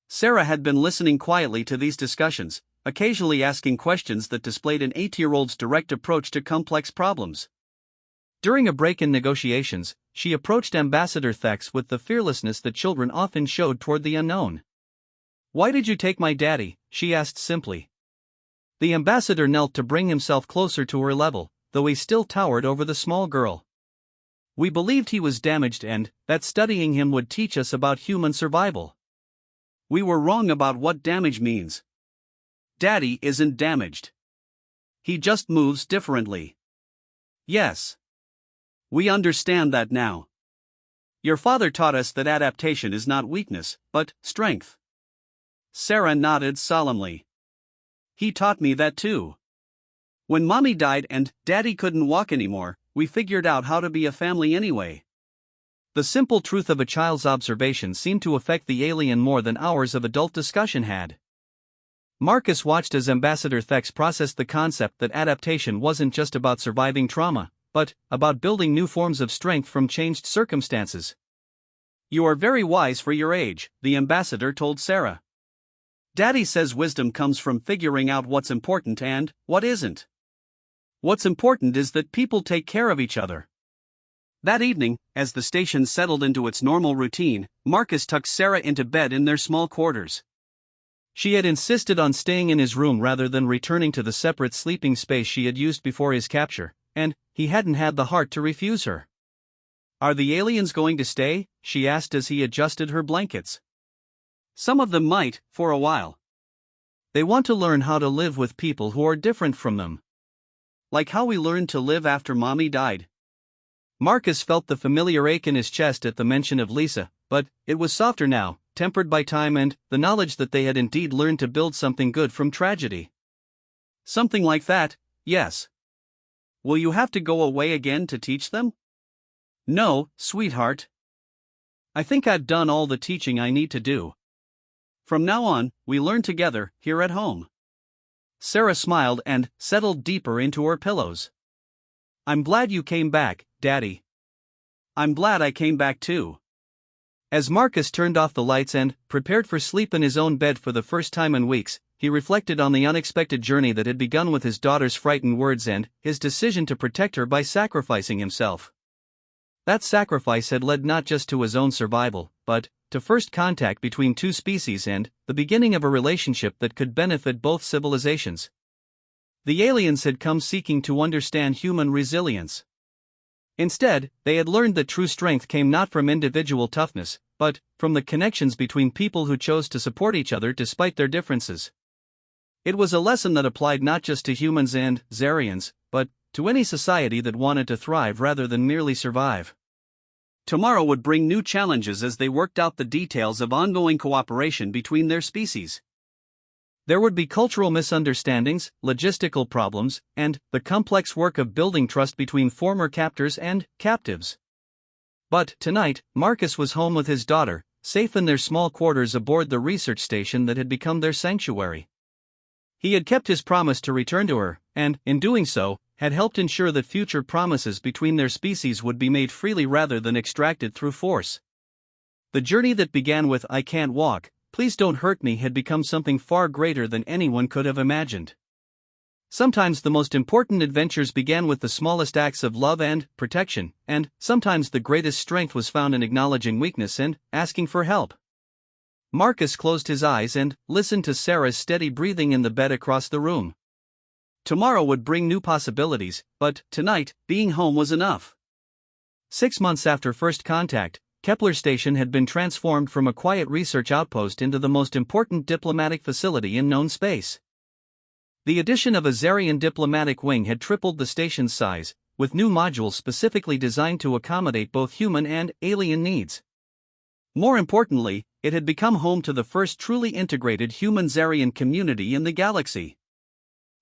Sarah had been listening quietly to these discussions, occasionally asking questions that displayed an 8-year-old's direct approach to complex problems. During a break in negotiations, she approached Ambassador Thex with the fearlessness that children often showed toward the unknown. "Why did you take my daddy?" she asked simply. The ambassador knelt to bring himself closer to her level, though he still towered over the small girl. We believed he was damaged and that studying him would teach us about human survival. We were wrong about what damage means. Daddy isn't damaged. He just moves differently. Yes. We understand that now. Your father taught us that adaptation is not weakness, but strength. Sarah nodded solemnly. He taught me that too. When Mommy died and Daddy couldn't walk anymore, we figured out how to be a family anyway. The simple truth of a child's observation seemed to affect the alien more than hours of adult discussion had. Marcus watched as Ambassador Thex processed the concept that adaptation wasn't just about surviving trauma, but about building new forms of strength from changed circumstances. You are very wise for your age, the ambassador told Sarah. Daddy says wisdom comes from figuring out what's important and what isn't. What's important is that people take care of each other. That evening, as the station settled into its normal routine, Marcus tucked Sarah into bed in their small quarters. She had insisted on staying in his room rather than returning to the separate sleeping space she had used before his capture, and he hadn't had the heart to refuse her. Are the aliens going to stay? She asked as he adjusted her blankets. Some of them might, for a while. They want to learn how to live with people who are different from them. Like how we learned to live after Mommy died. Marcus felt the familiar ache in his chest at the mention of Lisa, but it was softer now, tempered by time and the knowledge that they had indeed learned to build something good from tragedy. Something like that, yes. Will you have to go away again to teach them? No, sweetheart. I think I've done all the teaching I need to do. From now on, we learn together, here at home. Sarah smiled and settled deeper into her pillows. I'm glad you came back, Daddy. I'm glad I came back too. As Marcus turned off the lights and prepared for sleep in his own bed for the first time in weeks, he reflected on the unexpected journey that had begun with his daughter's frightened words and his decision to protect her by sacrificing himself. That sacrifice had led not just to his own survival, but to first contact between two species and the beginning of a relationship that could benefit both civilizations. The aliens had come seeking to understand human resilience. Instead, they had learned that true strength came not from individual toughness, but from the connections between people who chose to support each other despite their differences. It was a lesson that applied not just to humans and Xarians, but to any society that wanted to thrive rather than merely survive. Tomorrow would bring new challenges as they worked out the details of ongoing cooperation between their species. There would be cultural misunderstandings, logistical problems, and the complex work of building trust between former captors and captives. But tonight, Marcus was home with his daughter, safe in their small quarters aboard the research station that had become their sanctuary. He had kept his promise to return to her, and, in doing so, had helped ensure that future promises between their species would be made freely rather than extracted through force. The journey that began with "I can't walk, please don't hurt me" had become something far greater than anyone could have imagined. Sometimes the most important adventures began with the smallest acts of love and protection, and sometimes the greatest strength was found in acknowledging weakness and asking for help. Marcus closed his eyes and listened to Sarah's steady breathing in the bed across the room. Tomorrow would bring new possibilities, but tonight, being home was enough. 6 months after first contact, Kepler Station had been transformed from a quiet research outpost into the most important diplomatic facility in known space. The addition of a Xarian diplomatic wing had tripled the station's size, with new modules specifically designed to accommodate both human and alien needs. More importantly, it had become home to the first truly integrated human-Xarian community in the galaxy.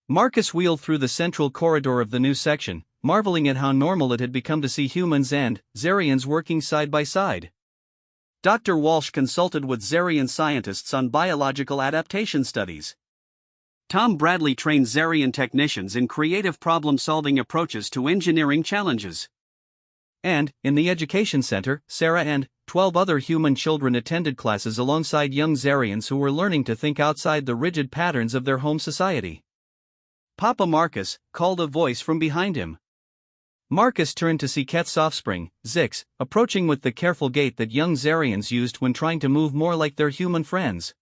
Marcus wheeled through the central corridor of the new section, marveling at how normal it had become to see humans and Xarians working side by side. Dr. Walsh consulted with Xarian scientists on biological adaptation studies. Tom Bradley trained Xarian technicians in creative problem-solving approaches to engineering challenges. And, in the education center, Sarah and 12 other human children attended classes alongside young Xarians who were learning to think outside the rigid patterns of their home society. "Papa Marcus," called a voice from behind him. Marcus turned to see Keth's offspring, Zix, approaching with the careful gait that young Xarians used when trying to move more like their human friends.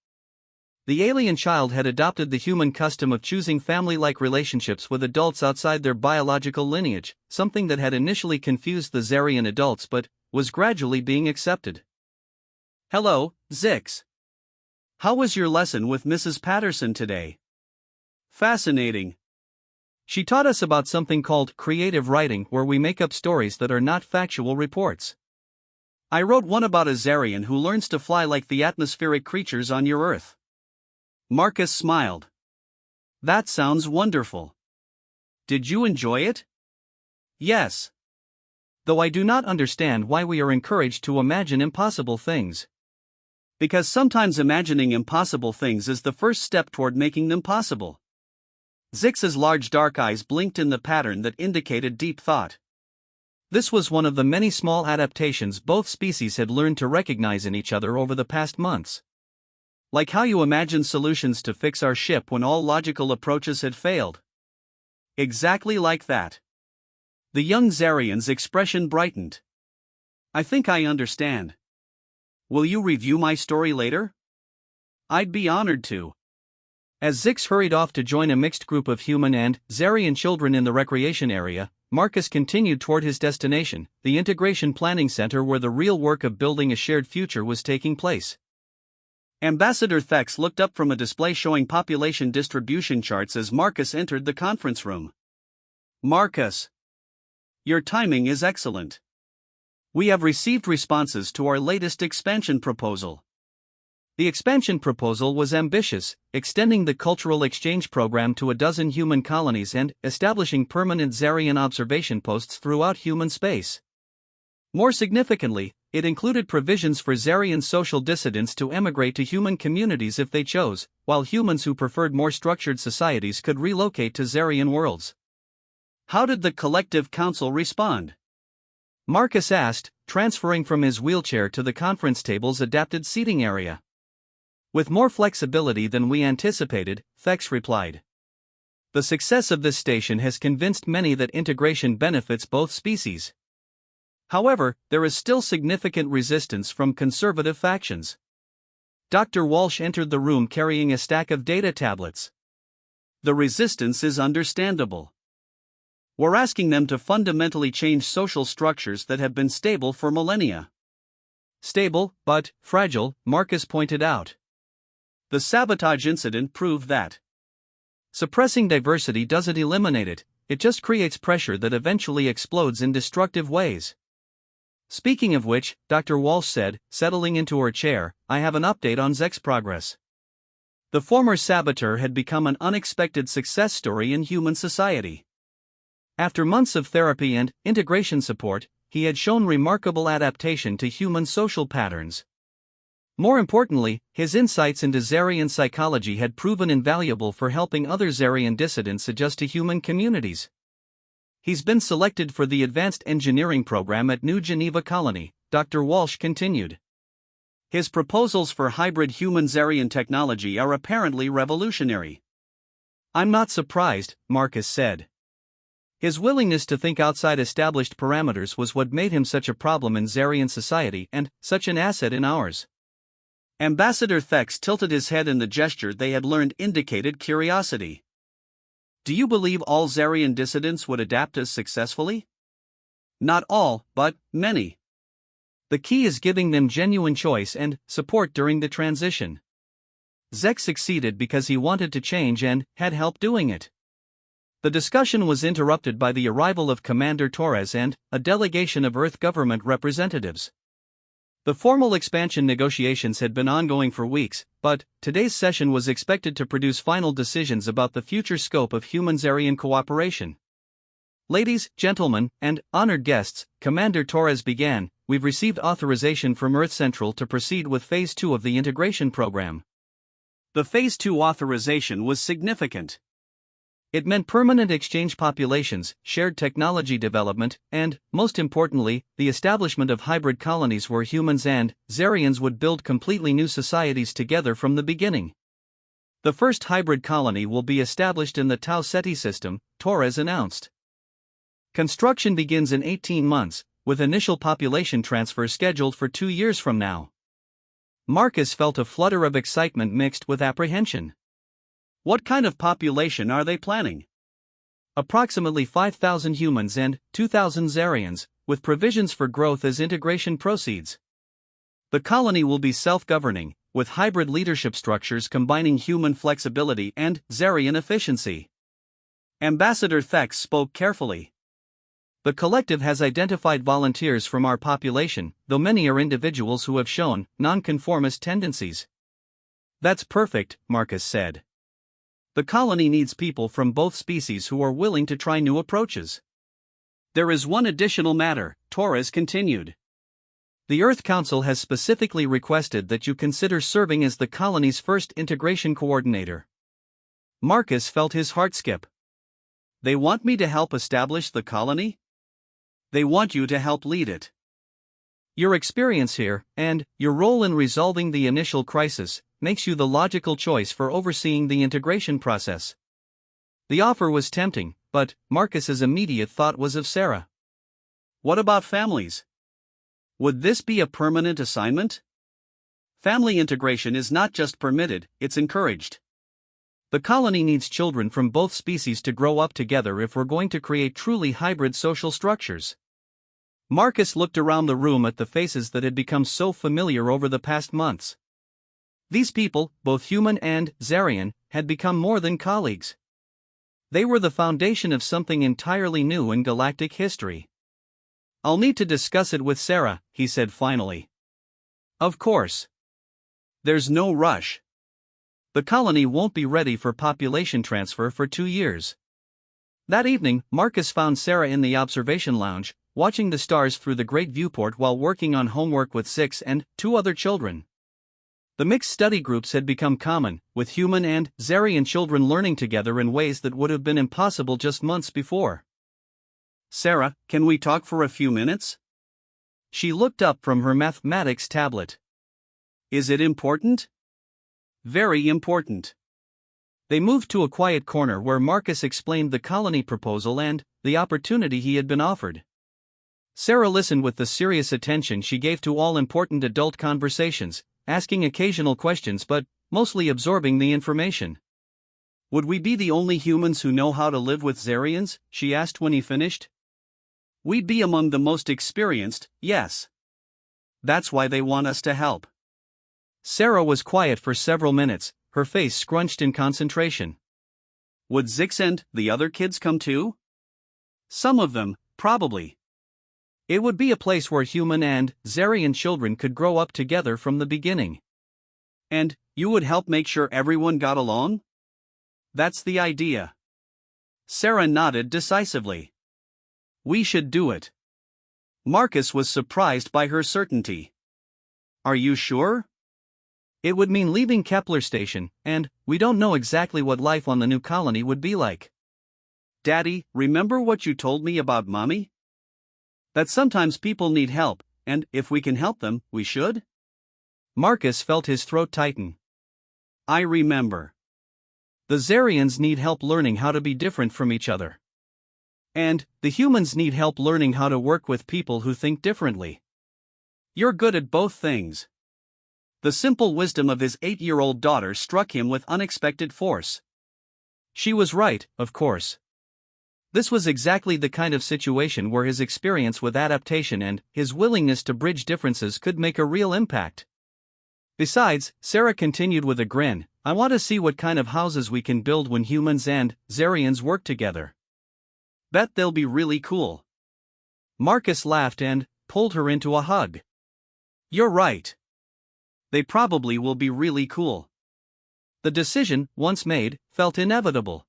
The alien child had adopted the human custom of choosing family-like relationships with adults outside their biological lineage, something that had initially confused the Zarian adults but was gradually being accepted. "Hello, Zix. How was your lesson with Mrs. Patterson today?" "Fascinating. She taught us about something called creative writing, where we make up stories that are not factual reports. I wrote one about a Zarian who learns to fly like the atmospheric creatures on your Earth." Marcus smiled. "That sounds wonderful. Did you enjoy it?" "Yes. Though I do not understand why we are encouraged to imagine impossible things." "Because sometimes imagining impossible things is the first step toward making them possible." Zix's large dark eyes blinked in the pattern that indicated deep thought. This was one of the many small adaptations both species had learned to recognize in each other over the past months. "Like how you imagined solutions to fix our ship when all logical approaches had failed." "Exactly like that." The young Zarian's expression brightened. "I think I understand. Will you review my story later?" "I'd be honored to." As Zix hurried off to join a mixed group of human and Zarian children in the recreation area, Marcus continued toward his destination, the Integration Planning Center, where the real work of building a shared future was taking place. Ambassador Thex looked up from a display showing population distribution charts as Marcus entered the conference room. "Marcus, your timing is excellent. We have received responses to our latest expansion proposal." The expansion proposal was ambitious, extending the cultural exchange program to 12 human colonies and establishing permanent Zarian observation posts throughout human space. More significantly, it included provisions for Zarian social dissidents to emigrate to human communities if they chose, while humans who preferred more structured societies could relocate to Zarian worlds. "How did the Collective Council respond?" Marcus asked, transferring from his wheelchair to the conference table's adapted seating area. "With more flexibility than we anticipated," Thex replied. "The success of this station has convinced many that integration benefits both species. However, there is still significant resistance from conservative factions." Dr. Walsh entered the room carrying a stack of data tablets. "The resistance is understandable. We're asking them to fundamentally change social structures that have been stable for millennia." "Stable, but fragile," Marcus pointed out. "The sabotage incident proved that. Suppressing diversity doesn't eliminate it, it just creates pressure that eventually explodes in destructive ways." "Speaking of which," Dr. Walsh said, settling into her chair, "I have an update on Zek's progress." The former saboteur had become an unexpected success story in human society. After months of therapy and integration support, he had shown remarkable adaptation to human social patterns. More importantly, his insights into Zarian psychology had proven invaluable for helping other Zarian dissidents adjust to human communities. He's been selected for the Advanced Engineering Program at New Geneva Colony, Dr. Walsh continued. His proposals for hybrid human-Zarian technology are apparently revolutionary. "I'm not surprised," Marcus said. His willingness to think outside established parameters was what made him such a problem in Zarian society and such an asset in ours. Ambassador Thex tilted his head in the gesture they had learned indicated curiosity. "Do you believe all Zarian dissidents would adapt as successfully?" "Not all, but many. The key is giving them genuine choice and support during the transition." Zek succeeded because he wanted to change and had help doing it. The discussion was interrupted by the arrival of Commander Torres and a delegation of Earth government representatives. The formal expansion negotiations had been ongoing for weeks, but today's session was expected to produce final decisions about the future scope of human-Zarian cooperation. "Ladies, gentlemen, and honored guests," Commander Torres began, "we've received authorization from Earth Central to proceed with Phase 2 of the integration program." The Phase 2 authorization was significant. It meant permanent exchange populations, shared technology development, and, most importantly, the establishment of hybrid colonies where humans and Zarians would build completely new societies together from the beginning. "The first hybrid colony will be established in the Tau Ceti system," Torres announced. "Construction begins in 18 months, with initial population transfer scheduled for 2 years from now." Marcus felt a flutter of excitement mixed with apprehension. What kind of population are they planning? Approximately 5,000 humans and 2,000 Xarians, with provisions for growth as integration proceeds. The colony will be self-governing, with hybrid leadership structures combining human flexibility and Xarian efficiency. Ambassador Thex spoke carefully. The collective has identified volunteers from our population, though many are individuals who have shown nonconformist tendencies. That's perfect, Marcus said. The colony needs people from both species who are willing to try new approaches. There is one additional matter, Torres continued. The Earth Council has specifically requested that you consider serving as the colony's first integration coordinator. Marcus felt his heart skip. They want me to help establish the colony? They want you to help lead it. Your experience here, and your role in resolving the initial crisis, makes you the logical choice for overseeing the integration process. The offer was tempting, but Marcus's immediate thought was of Sarah. What about families? Would this be a permanent assignment? Family integration is not just permitted, it's encouraged. The colony needs children from both species to grow up together if we're going to create truly hybrid social structures. Marcus looked around the room at the faces that had become so familiar over the past months. These people, both human and Xarian, had become more than colleagues. They were the foundation of something entirely new in galactic history. I'll need to discuss it with Sarah, he said finally. Of course. There's no rush. The colony won't be ready for population transfer for 2 years. That evening, Marcus found Sarah in the observation lounge, watching the stars through the great viewport while working on homework with 6 and 2 other children. The mixed study groups had become common, with human and Xarian children learning together in ways that would have been impossible just months before. Sarah, can we talk for a few minutes? She looked up from her mathematics tablet. Is it important? Very important. They moved to a quiet corner where Marcus explained the colony proposal and the opportunity he had been offered. Sarah listened with the serious attention she gave to all important adult conversations, asking occasional questions but mostly absorbing the information. Would we be the only humans who know how to live with Xarians? She asked when he finished. We'd be among the most experienced, yes. That's why they want us to help. Sarah was quiet for several minutes, her face scrunched in concentration. Would Zix and the other kids come too? Some of them, probably. It would be a place where human and Xarian children could grow up together from the beginning. And you would help make sure everyone got along? That's the idea. Sarah nodded decisively. We should do it. Marcus was surprised by her certainty. Are you sure? It would mean leaving Kepler Station, and we don't know exactly what life on the new colony would be like. Daddy, remember what you told me about Mommy? That sometimes people need help, and if we can help them, we should? Marcus felt his throat tighten. I remember. The Xarians need help learning how to be different from each other. And the humans need help learning how to work with people who think differently. You're good at both things. The simple wisdom of his 8-year-old daughter struck him with unexpected force. She was right, of course. This was exactly the kind of situation where his experience with adaptation and his willingness to bridge differences could make a real impact. Besides, Sarah continued with a grin, I want to see what kind of houses we can build when humans and Xarians work together. Bet they'll be really cool. Marcus laughed and pulled her into a hug. You're right. They probably will be really cool. The decision, once made, felt inevitable.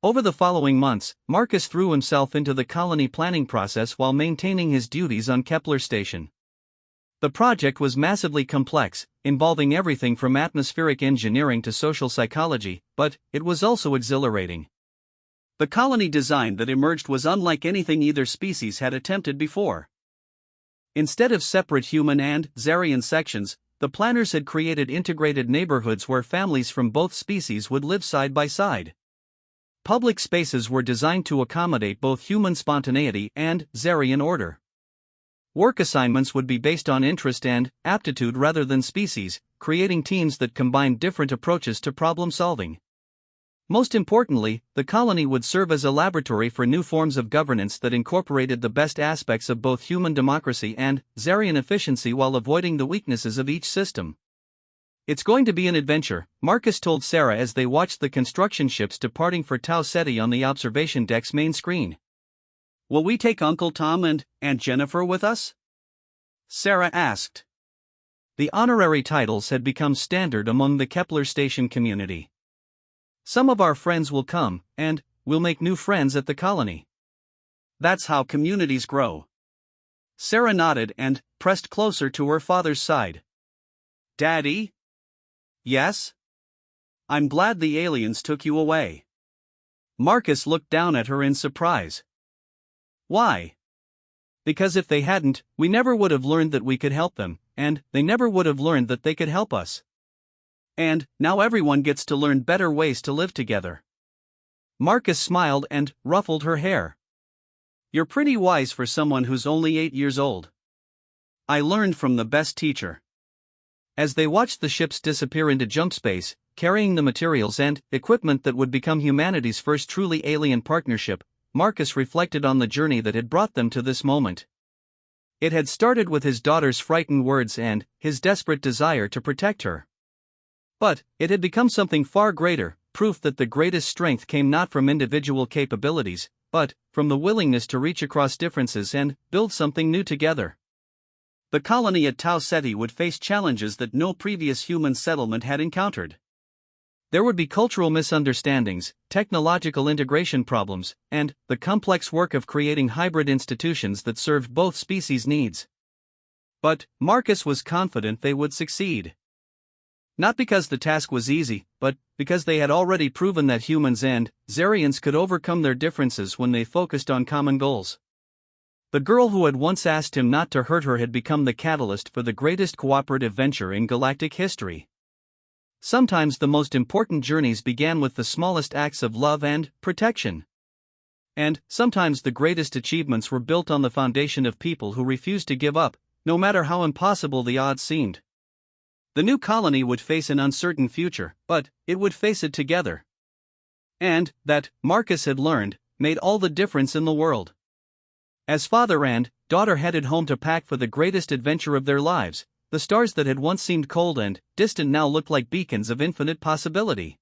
Over the following months, Marcus threw himself into the colony planning process while maintaining his duties on Kepler Station. The project was massively complex, involving everything from atmospheric engineering to social psychology, but it was also exhilarating. The colony design that emerged was unlike anything either species had attempted before. Instead of separate human and Xarian sections, the planners had created integrated neighborhoods where families from both species would live side by side. Public spaces were designed to accommodate both human spontaneity and Xarian order. work assignments would be based on interest and aptitude rather than species, creating teams that combined different approaches to problem solving. Most importantly, the colony would serve as a laboratory for new forms of governance that incorporated the best aspects of both human democracy and Zarian efficiency while avoiding the weaknesses of each system. "It's going to be an adventure," Marcus told Sarah as they watched the construction ships departing for Tau Ceti on the observation deck's main screen. "Will we take Uncle Tom and Aunt Jennifer with us?" Sarah asked. The honorary titles had become standard among the Kepler station community. "Some of our friends will come, and we'll make new friends at the colony. That's how communities grow." Sarah nodded and pressed closer to her father's side. "Daddy?" "Yes?" "I'm glad the aliens took you away." Marcus looked down at her in surprise. "Why?" "Because if they hadn't, we never would have learned that we could help them, and they never would have learned that they could help us. And now everyone gets to learn better ways to live together." Marcus smiled and ruffled her hair. "You're pretty wise for someone who's only 8 years old. I learned from the best teacher." As they watched the ships disappear into junk space, carrying the materials and equipment that would become humanity's first truly alien partnership, Marcus reflected on the journey that had brought them to this moment. It had started with his daughter's frightened words and his desperate desire to protect her. But it had become something far greater, proof that the greatest strength came not from individual capabilities, but from the willingness to reach across differences and build something new together. The colony at Tau Ceti would face challenges that no previous human settlement had encountered. There would be cultural misunderstandings, technological integration problems, and the complex work of creating hybrid institutions that served both species' needs. But Marcus was confident they would succeed. Not because the task was easy, but because they had already proven that humans and Zarians could overcome their differences when they focused on common goals. The girl who had once asked him not to hurt her had become the catalyst for the greatest cooperative venture in galactic history. Sometimes the most important journeys began with the smallest acts of love and protection. And sometimes the greatest achievements were built on the foundation of people who refused to give up, no matter how impossible the odds seemed. The new colony would face an uncertain future, but it would face it together. And that, Marcus had learned, made all the difference in the world. As father and daughter headed home to pack for the greatest adventure of their lives, the stars that had once seemed cold and distant now looked like beacons of infinite possibility.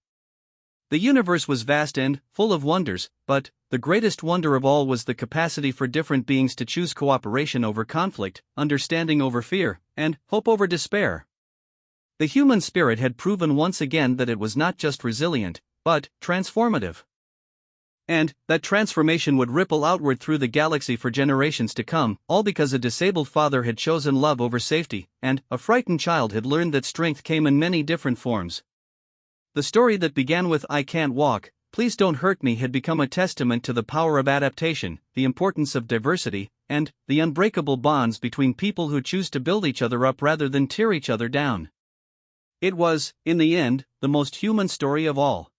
The universe was vast and full of wonders, but the greatest wonder of all was the capacity for different beings to choose cooperation over conflict, understanding over fear, and hope over despair. The human spirit had proven once again that it was not just resilient, but transformative. And that transformation would ripple outward through the galaxy for generations to come, all because a disabled father had chosen love over safety, and a frightened child had learned that strength came in many different forms. The story that began with "I can't walk, please don't hurt me" had become a testament to the power of adaptation, the importance of diversity, and the unbreakable bonds between people who choose to build each other up rather than tear each other down. It was, in the end, the most human story of all.